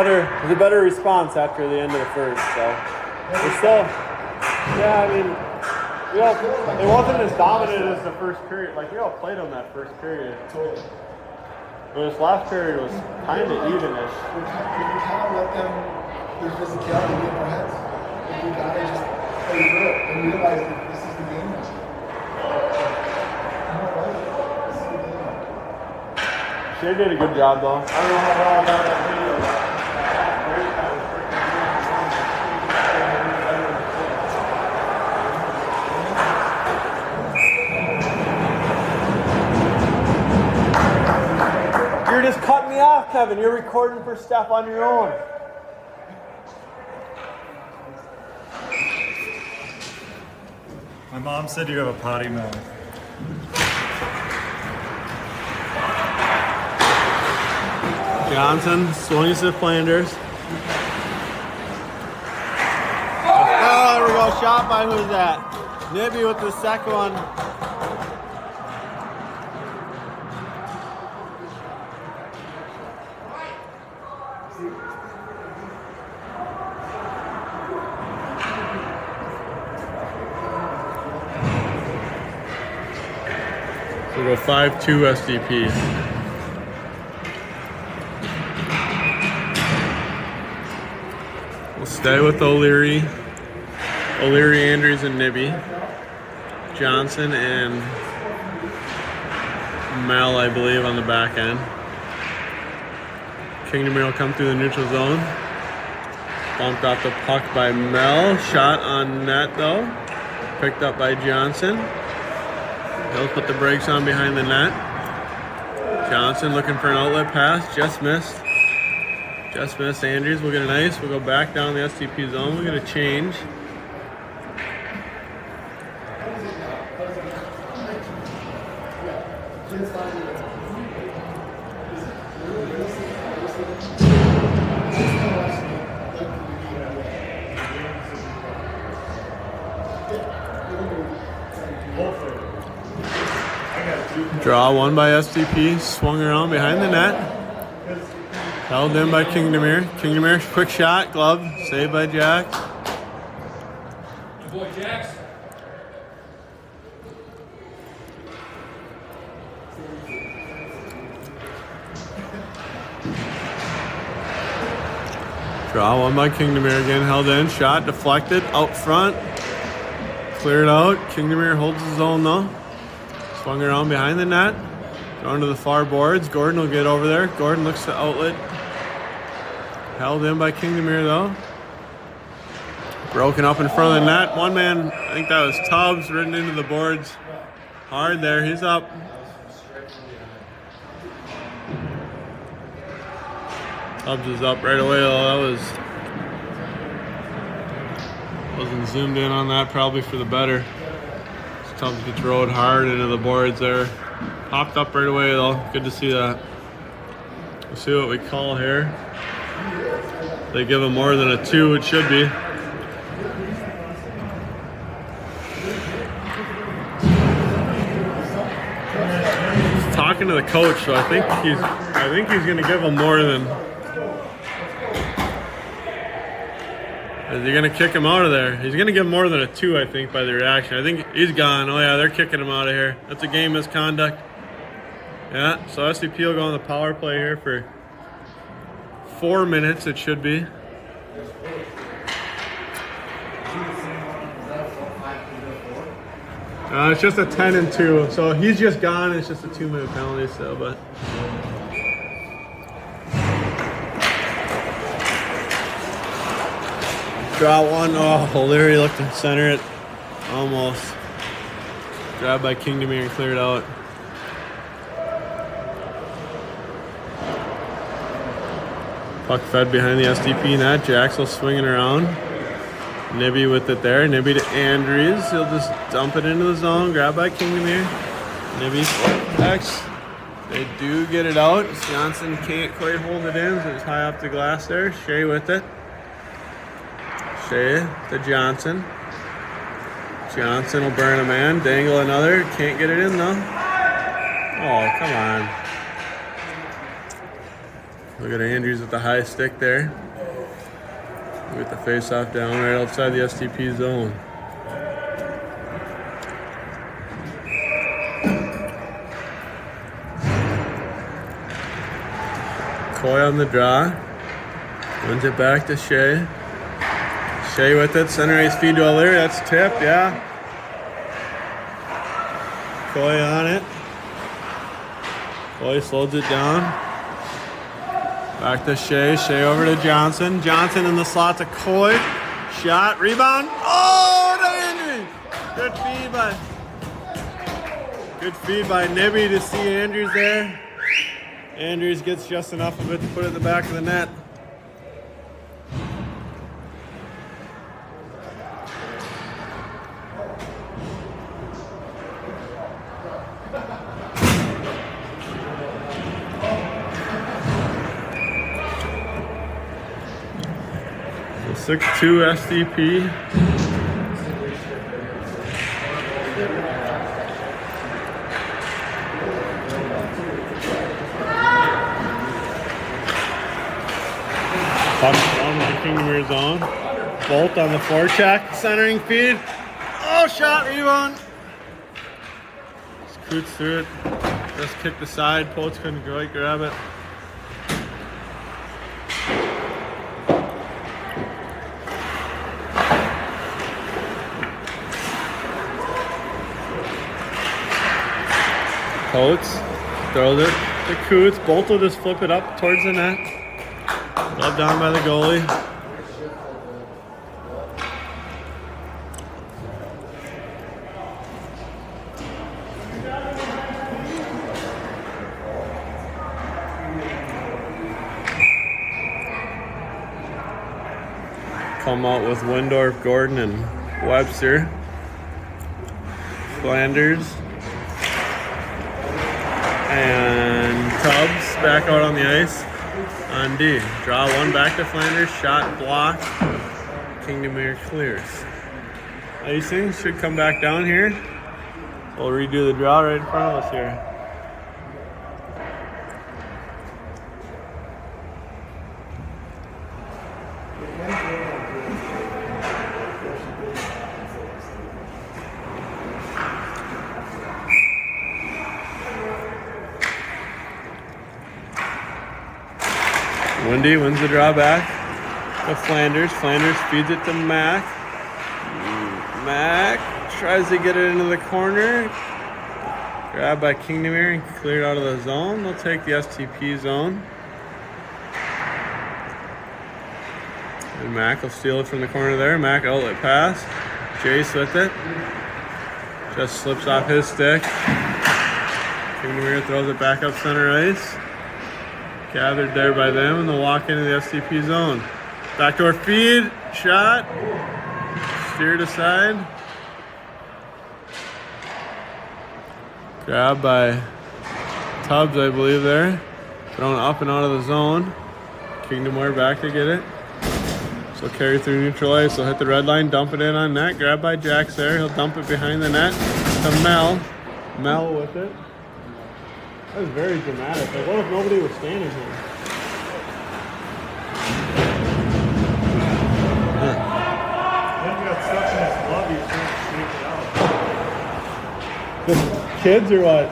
It was a better response after the end of the first, so we're still, yeah, I mean, it wasn't as dominant as the first period. Like, we all played them that first period. Totally. But this last period was kind of evenish. We kind of let them, there's physicality in our heads. We gotta just play through it and realize that this is the game now. This is the game now. She did a good job, though. I don't know how well I got that video. You're just cutting me off, Kevin. You're recording for stuff on your own. My mom said you have a potty mouth. Johnson swings to Flanders. Oh, there we go. Shot by who's that? Nibby with the second one. So we'll go 5-2 SDP. We'll stay with O'Leary, Andrews, and Nibby. Johnson and Mel, I believe, on the back end. Kingdemere will come through the neutral zone. Bumped off the puck by Mel. Shot on net, though. Picked up by Johnson. He'll put the brakes on behind the net. Johnson looking for an outlet pass. Just missed. Just missed. Andrews will get an ice. We'll go back down the SDP zone. We're going to change. Draw one by SDP. Swung around behind the net. Held in by Kingdemere. Kingdemere, quick shot, glove, saved by Jack. Good boy, Jax. Draw one by Kingdemere again, held in, shot, deflected, out front. Cleared out. Kingdemere holds his own though. Swung around behind the net. Going to the far boards. Gordon will get over there. Gordon looks to outlet. Held in by Kingdemere though. Broken up in front of the net. One man, I think that was Tubbs, ridden into the boards. Hard there. He's up. Tubbs is up right away though. Wasn't zoomed in on that, probably for the better. Tubbs gets rode hard into the boards there. Popped up right away though. Good to see that. We'll see what we call here. They give him more than a 2, it should be. He's talking to the coach, so I think he's gonna give him more than. Is he going to kick him out of there? He's going to give more than a 2, I think, by the reaction. I think he's gone. Oh, yeah, they're kicking him out of here. That's a game misconduct. Yeah, so SDP will go on the power play here for 4 minutes, it should be. It's just a 10 and 2. So he's just gone. It's just a 2-minute penalty still, but. Draw one. Oh, O'Leary looked to center it. Almost. Grabbed by Kingdemere and cleared out. Puck fed behind the SDP net. Jaxel swinging around. Nibby with it there. Nibby to Andrews. He'll just dump it into the zone. Grabbed by Kingdemere. Nibby X. They do get it out. Johnson can't quite hold it in, so it's high up the glass there. Shea with it. Shea to Johnson. Johnson will burn a man. Dangle another. Can't get it in though. Oh, come on. Look at Andrews with the high stick there. With the face-off down right outside the SDP zone. Coy on the draw. Wins it back to Shea. Shea with it, center ice feed to O'Leary, that's tip, yeah. Coy on it. Coy slows it down. Back to Shea, Shea over to Johnson. Johnson in the slot to Coy. Shot, rebound. Oh, to Andrews. Good feed by Nibby to see Andrews there. Andrews gets just enough of it to put it in the back of the net. So 6-2 SDP. Puck down to the Kingdemere zone. Bolt on the forecheck. Centering feed. Oh, shot, rebound. Scoots through it. Just kicked aside. Poets couldn't quite grab it. Coates throws it to Coots. Bolt will just flip it up towards the net. Gloved down by the goalie. Come out with Windorf, Gordon, and Webster. Flanders. And Tubbs back out on the ice on D. Draw one back to Flanders. Shot blocked. Kingdemere clears. Icing should come back down here. We'll redo the draw right in front of us here. Wendy wins the draw back to Flanders. Flanders feeds it to Mac. Mac tries to get it into the corner. Grabbed by Kingdemere and cleared out of the zone. They'll take the STP zone. And Mac will steal it from the corner there. Mac outlet pass. Jace with it. Just slips off his stick. Kingdemere throws it back up center ice. Gathered there by them, and they'll walk into the STP zone. Backdoor feed. Shot. Steered aside. Grabbed by Tubbs, I believe, there. Thrown up and out of the zone. Kingdemere back to get it. So carry through neutral ice. He'll hit the red line, dump it in on net. Grabbed by Jax there. He'll dump it behind the net to Mel. Mel with it. That was very dramatic. Like, what if nobody was standing here? Then you got stuck in this lobby, you can't sneak it out. The kids or what?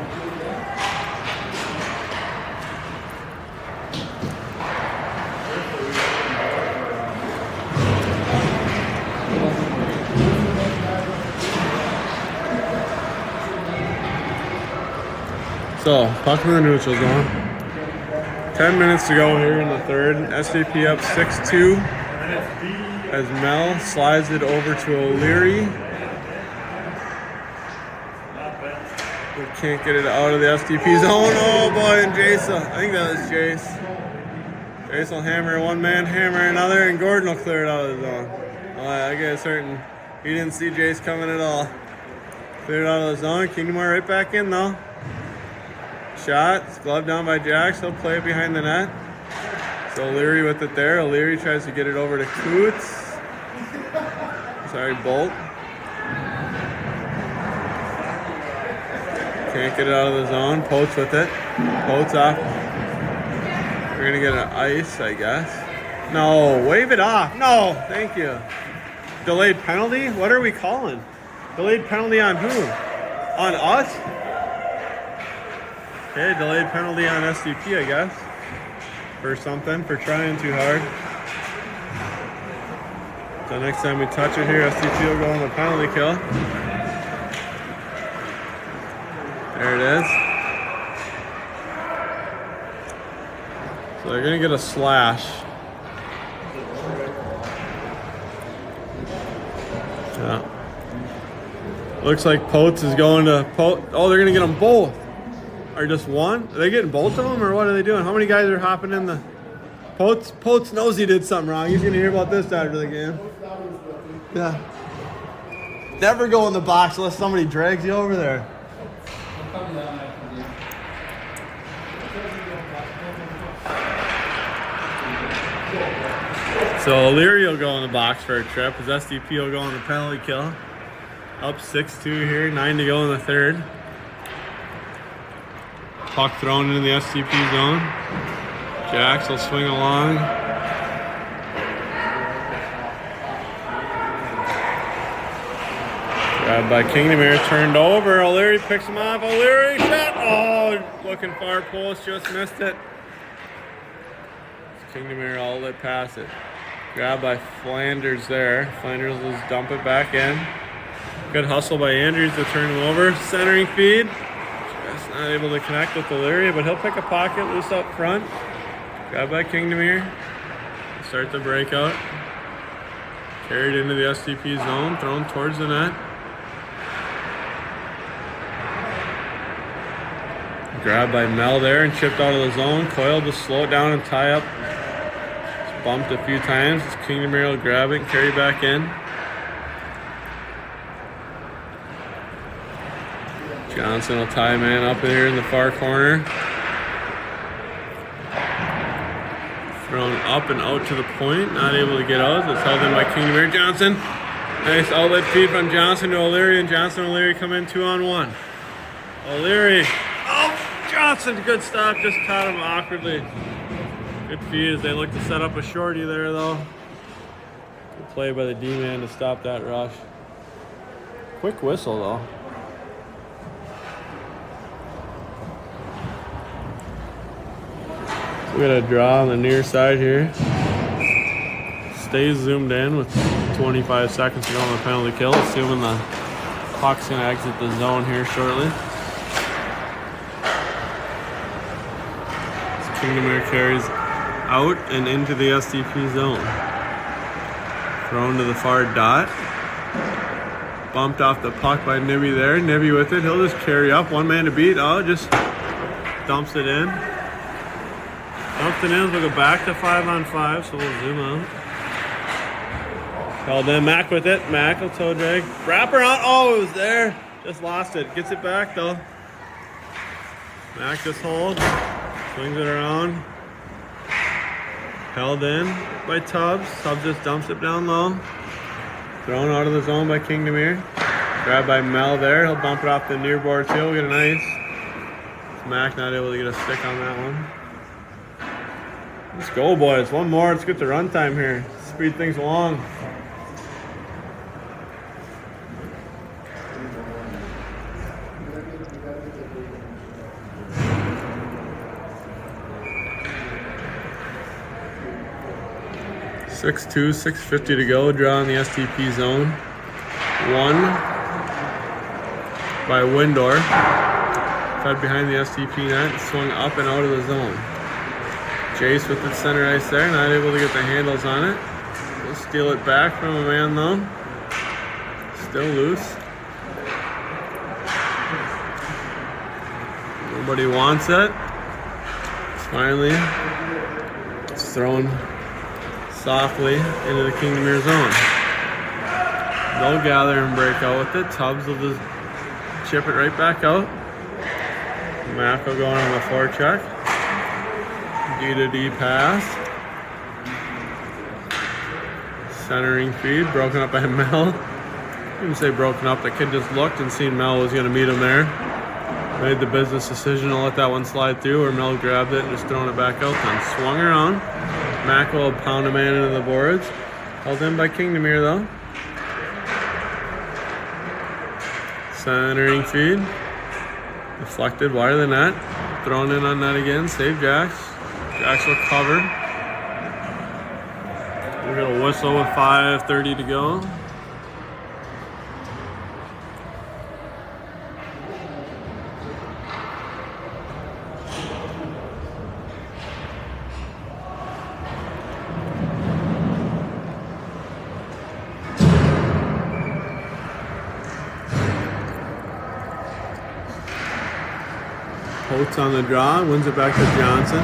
So, puck from the neutral zone. 10 minutes to go here in the third. SDP up 6-2 as Mel slides it over to O'Leary. We can't get it out of the SDP zone. Oh boy, and Jace, I think that was Jace. Jace will hammer one man, hammer another, and Gordon will clear it out of the zone. Oh, I get certain he didn't see Jace coming at all. Cleared out of the zone. Kingdemere right back in though. Shot, it's gloved down by Jax. He'll play it behind the net. So O'Leary with it there. O'Leary tries to get it over to Coots. Sorry, Bolt. Can't get it out of the zone. Potes with it. Potes off. We're going to get an ice, I guess. No, wave it off. No, thank you. Delayed penalty? What are we calling? Delayed penalty on who? On us? Okay, delayed penalty on SDP, I guess. For something, for trying too hard. So next time we touch it here, SDP will go on the penalty kill. There it is. So they're gonna get a slash. Yeah. Looks like Potes is going to oh, they're gonna get them both. Or just one? Are they getting both of them, or what are they doing? How many guys are hopping in the... Potes knows he did something wrong. He's going to hear about this after the game. Yeah. Never go in the box unless somebody drags you over there. So O'Leary will go in the box for a trip. His SDP will go on the penalty kill. Up 6-2 here, 9 to go in the third. Puck thrown into the STP zone. Jax will swing along. Grabbed by Kingdemere, turned over. O'Leary picks him off. O'Leary shot. Oh, looking far post, just missed it. Kingdemere outlet pass it. Grabbed by Flanders there. Flanders will just dump it back in. Good hustle by Andrews to turn him over. Centering feed. Just not able to connect with O'Leary, but he'll pick a pocket loose up front. Grabbed by Kingdemere. Start the breakout. Carried into the SDP zone. Thrown towards the net. Grabbed by Mel there and chipped out of the zone. Coyle to slow it down and tie up. It's bumped a few times. Kingdemere will grab it and carry back in. Johnson will tie a man up here in the far corner. Thrown up and out to the point. Not able to get out. It's held in by Kingdemere. Johnson. Nice outlet feed from Johnson to O'Leary, and Johnson and O'Leary come in 2-on-1. O'Leary. Oh, Johnson, good stop. Just caught him awkwardly. Good feed as they look to set up a shorty there, though. Good play by the D-man to stop that rush. Quick whistle, though. We got a draw on the near side here. Stays zoomed in with 25 seconds to go on the penalty kill, assuming the Puck's gonna exit the zone here shortly. Kingdemere carries out and into the SDP zone. Thrown to the far dot. Bumped off the puck by Nibby there. Nibby with it. He'll just carry up. One man to beat. Oh, just dumps it in. Dumps it in. We'll go back to 5-on-5, so we'll zoom out. Held in. Mac with it. Mac will toe drag. Wrap around. Oh, it was there. Just lost it. Gets it back though. Mac just holds. Swings it around. Held in by Tubbs. Tubbs just dumps it down low. Thrown out of the zone by Kingdemere. Grabbed by Mel there. He'll bump it off the near board too. We'll get an ice. Mac not able to get a stick on that one. Let's go, boys. One more. Let's get the run time here. Speed things along. (6-2), 6:50 to go. Draw in the SDP zone. One by Windor. Fed behind the SDP net. Swung up and out of the zone. Jace with the center ice there. Not able to get the handles on it. We'll steal it back from a man though. Still loose. Nobody wants it. Finally, it's thrown softly into the Kingdemere zone. They'll gather and break out with it. Tubbs will just chip it right back out. Mac will go on the forecheck. D to D pass. Centering feed, broken up by Mel. I didn't say broken up, the kid just looked and seen Mel was going to meet him there. Made the business decision to let that one slide through, where Mel grabbed it and just throwing it back out then. Swung around. Mac will pound a man into the boards. Held in by Kingdemere though. Centering feed. Deflected wide of the net. Thrown in on net again. Save Jax. Jax will cover. We're going to whistle with 5:30 to go. Holtz on the draw, wins it back to Johnson.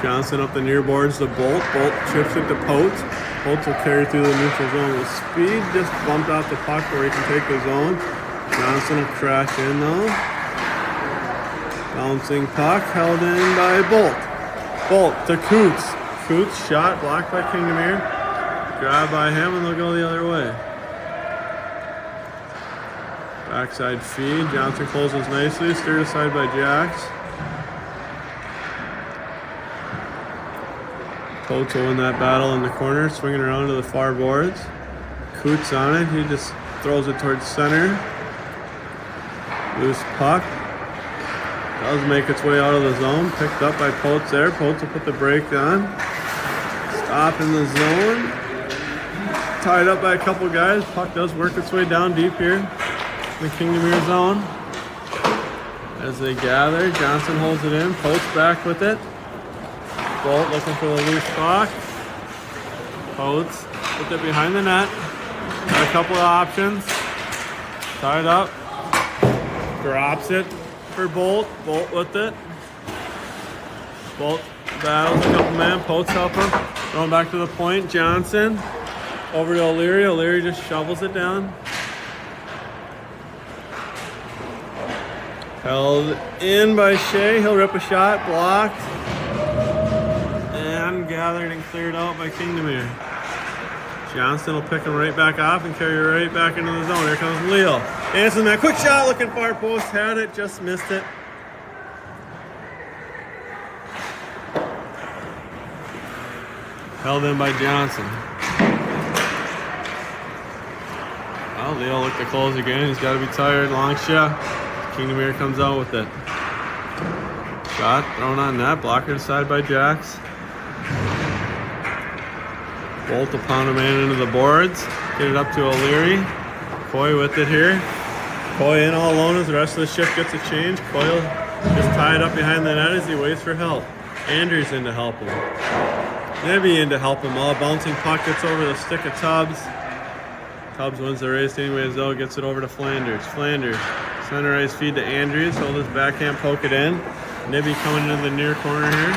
Johnson up the near boards to Bolt. Bolt chips it to Potes. Potes will carry through the neutral zone with speed. Just bumped off the puck where he can take the zone. Johnson will crash in though. Bouncing puck held in by Bolt. Bolt to Coots. Coots shot blocked by Kingdemere. Grabbed by him and they'll go the other way. Backside feed. Johnson closes nicely. Stirred aside by Jax. Coates will win that battle in the corner. Swinging around to the far boards. Coots on it. He just throws it towards center. Loose puck. Does make its way out of the zone. Picked up by Potes there. Potes will put the break on. Stop in the zone. Tied up by a couple guys. Puck does work its way down deep here. The Kingdemere zone. As they gather, Johnson holds it in. Potes back with it. Bolt looking for the loose puck. Potes put it behind the net. Got a couple of options. Tied up. Drops it for Bolt. Bolt with it. Bolt battles a couple men. Potes help him. Going back to the point. Johnson over to O'Leary. O'Leary just shovels it down. Held in by Shea. He'll rip a shot. Blocked. And gathered and cleared out by Kingdemere. Johnson will pick him right back off and carry it right back into the zone. Here comes Leo. Answering that quick shot. Looking far post. Had it. Just missed it. Held in by Johnson. Well, Leo looked to close again. He's got to be tired. Long shot. Kingdemere comes out with it. Shot thrown on net. Blocker aside by Jax. Bolt to pound a man into the boards. Get it up to O'Leary. Coy with it here. Coy in all alone as the rest of the shift gets a change. Coyle just tied up behind the net as he waits for help. Andrews in to help him. Nibby in to help him. All bouncing puck gets over the stick of Tubbs. Tubbs wins the race anyways though, gets it over to Flanders. Flanders, center ice feed to Andrews. He'll just backhand poke it in. Nibby coming into the near corner here.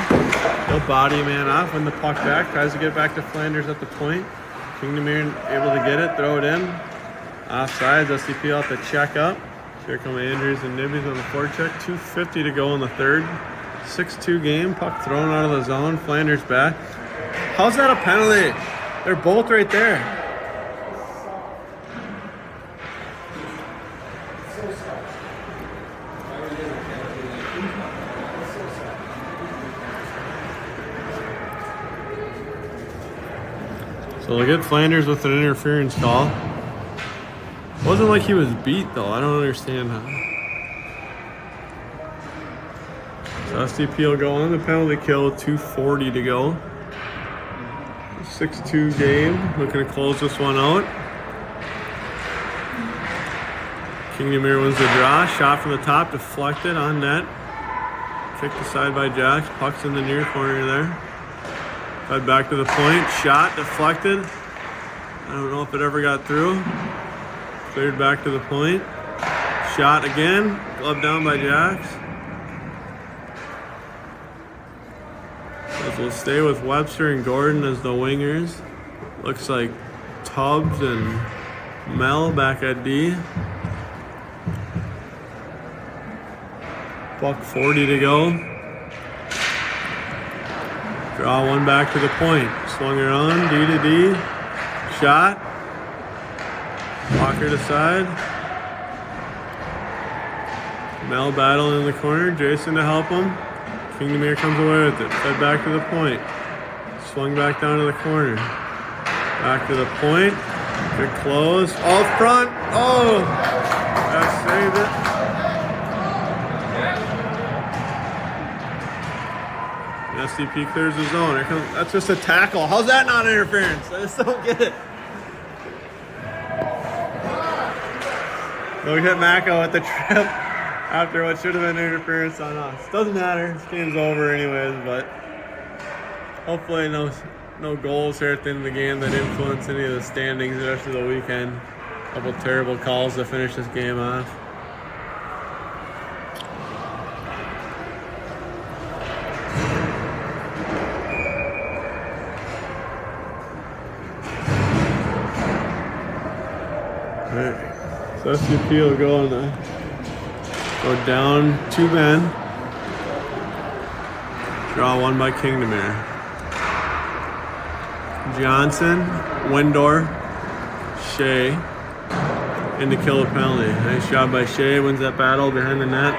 He'll body man off, win the puck back. Tries to get back to Flanders at the point. Kingdemere able to get it, throw it in. Offsides, SDP out to check up. Here come Andrews and Nibby's on the forecheck. 2:50 to go in the third. 6-2 game, puck thrown out of the zone. Flanders back. How's that a penalty? They're both right there. So they get Flanders with an interference call. Wasn't like he was beat though. I don't understand how. So SDP will go on the penalty kill. 2:40 to go. 6-2 game. Looking to close this one out. Kingdemere wins the draw. Shot from the top, deflected on net. Kicked aside by Jacks. Puck's in the near corner there. Fed back to the point. Shot, deflected. I don't know if it ever got through. Cleared back to the point. Shot again. Glove down by Jacks. We'll stay with Webster and Gordon as the wingers. Looks like Tubbs and Mel back at D. $1:40 to go. Draw one back to the point. Swung around, D to D. Shot. Walker to side. Mel battling in the corner. Jason to help him. Kingdemere comes away with it. Fed back to the point. Swung back down to the corner. Back to the point. Good close. All front. Oh! That saved it. SDP clears the zone. That's just a tackle. How's that not interference? I just don't get it. Look at Mako at the trip after what should have been interference on us. Doesn't matter. This game's over anyways, but hopefully no goals here at the end of the game that influence any of the standings the rest of the weekend. A couple terrible calls to finish this game off. So SDP will go down 2 men. Draw one by Kingdemere. Johnson, Windor, Shea, in to kill a penalty. Nice job by Shea, wins that battle behind the net,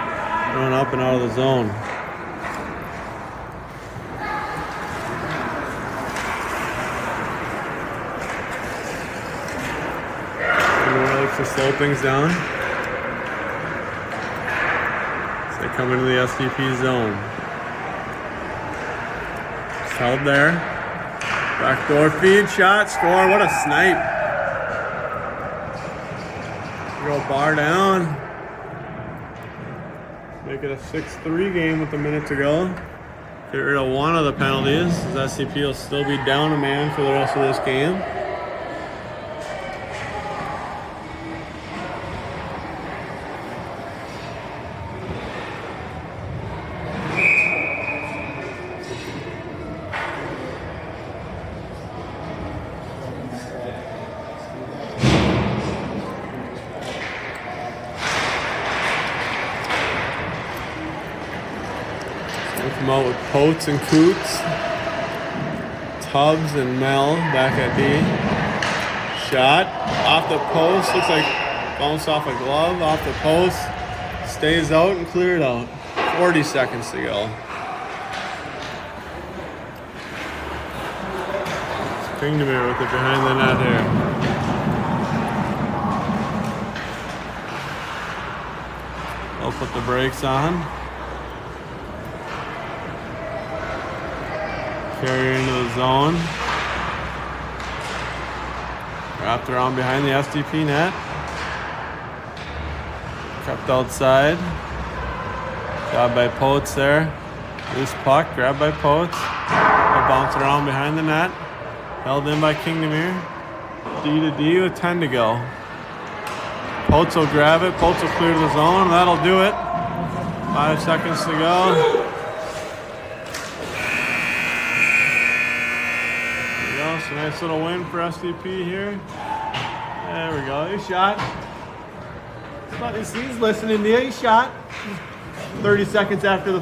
going up and out of the zone. To slow things down as they come into the SDP zone. Just held there. Backdoor feed, shot, score. What a snipe. Go bar down. Make it a 6-3 game with a minute to go. Get rid of one of the penalties as SDP will still be down a man for the rest of this game. Come out with Potes and Coots. Tubbs and Mel back at D. Shot off the post. Looks like bounced off a glove. Off the post. Stays out and cleared out. 40 seconds to go. Kingdemere with it behind the net here. I'll put the brakes on. Carry into the zone. Wrapped around behind the SDP net. Kept outside. Got by Potes there. Loose puck, grabbed by Potes. They'll bounce around behind the net. Held in by Kingdemere. D to D with 10 to go. Potes will grab it. Potes will clear the zone. That'll do it. 5 seconds to go. There we go. So nice little win for SDP here. There we go. He shot. He's listening to you. He shot. 30 seconds after the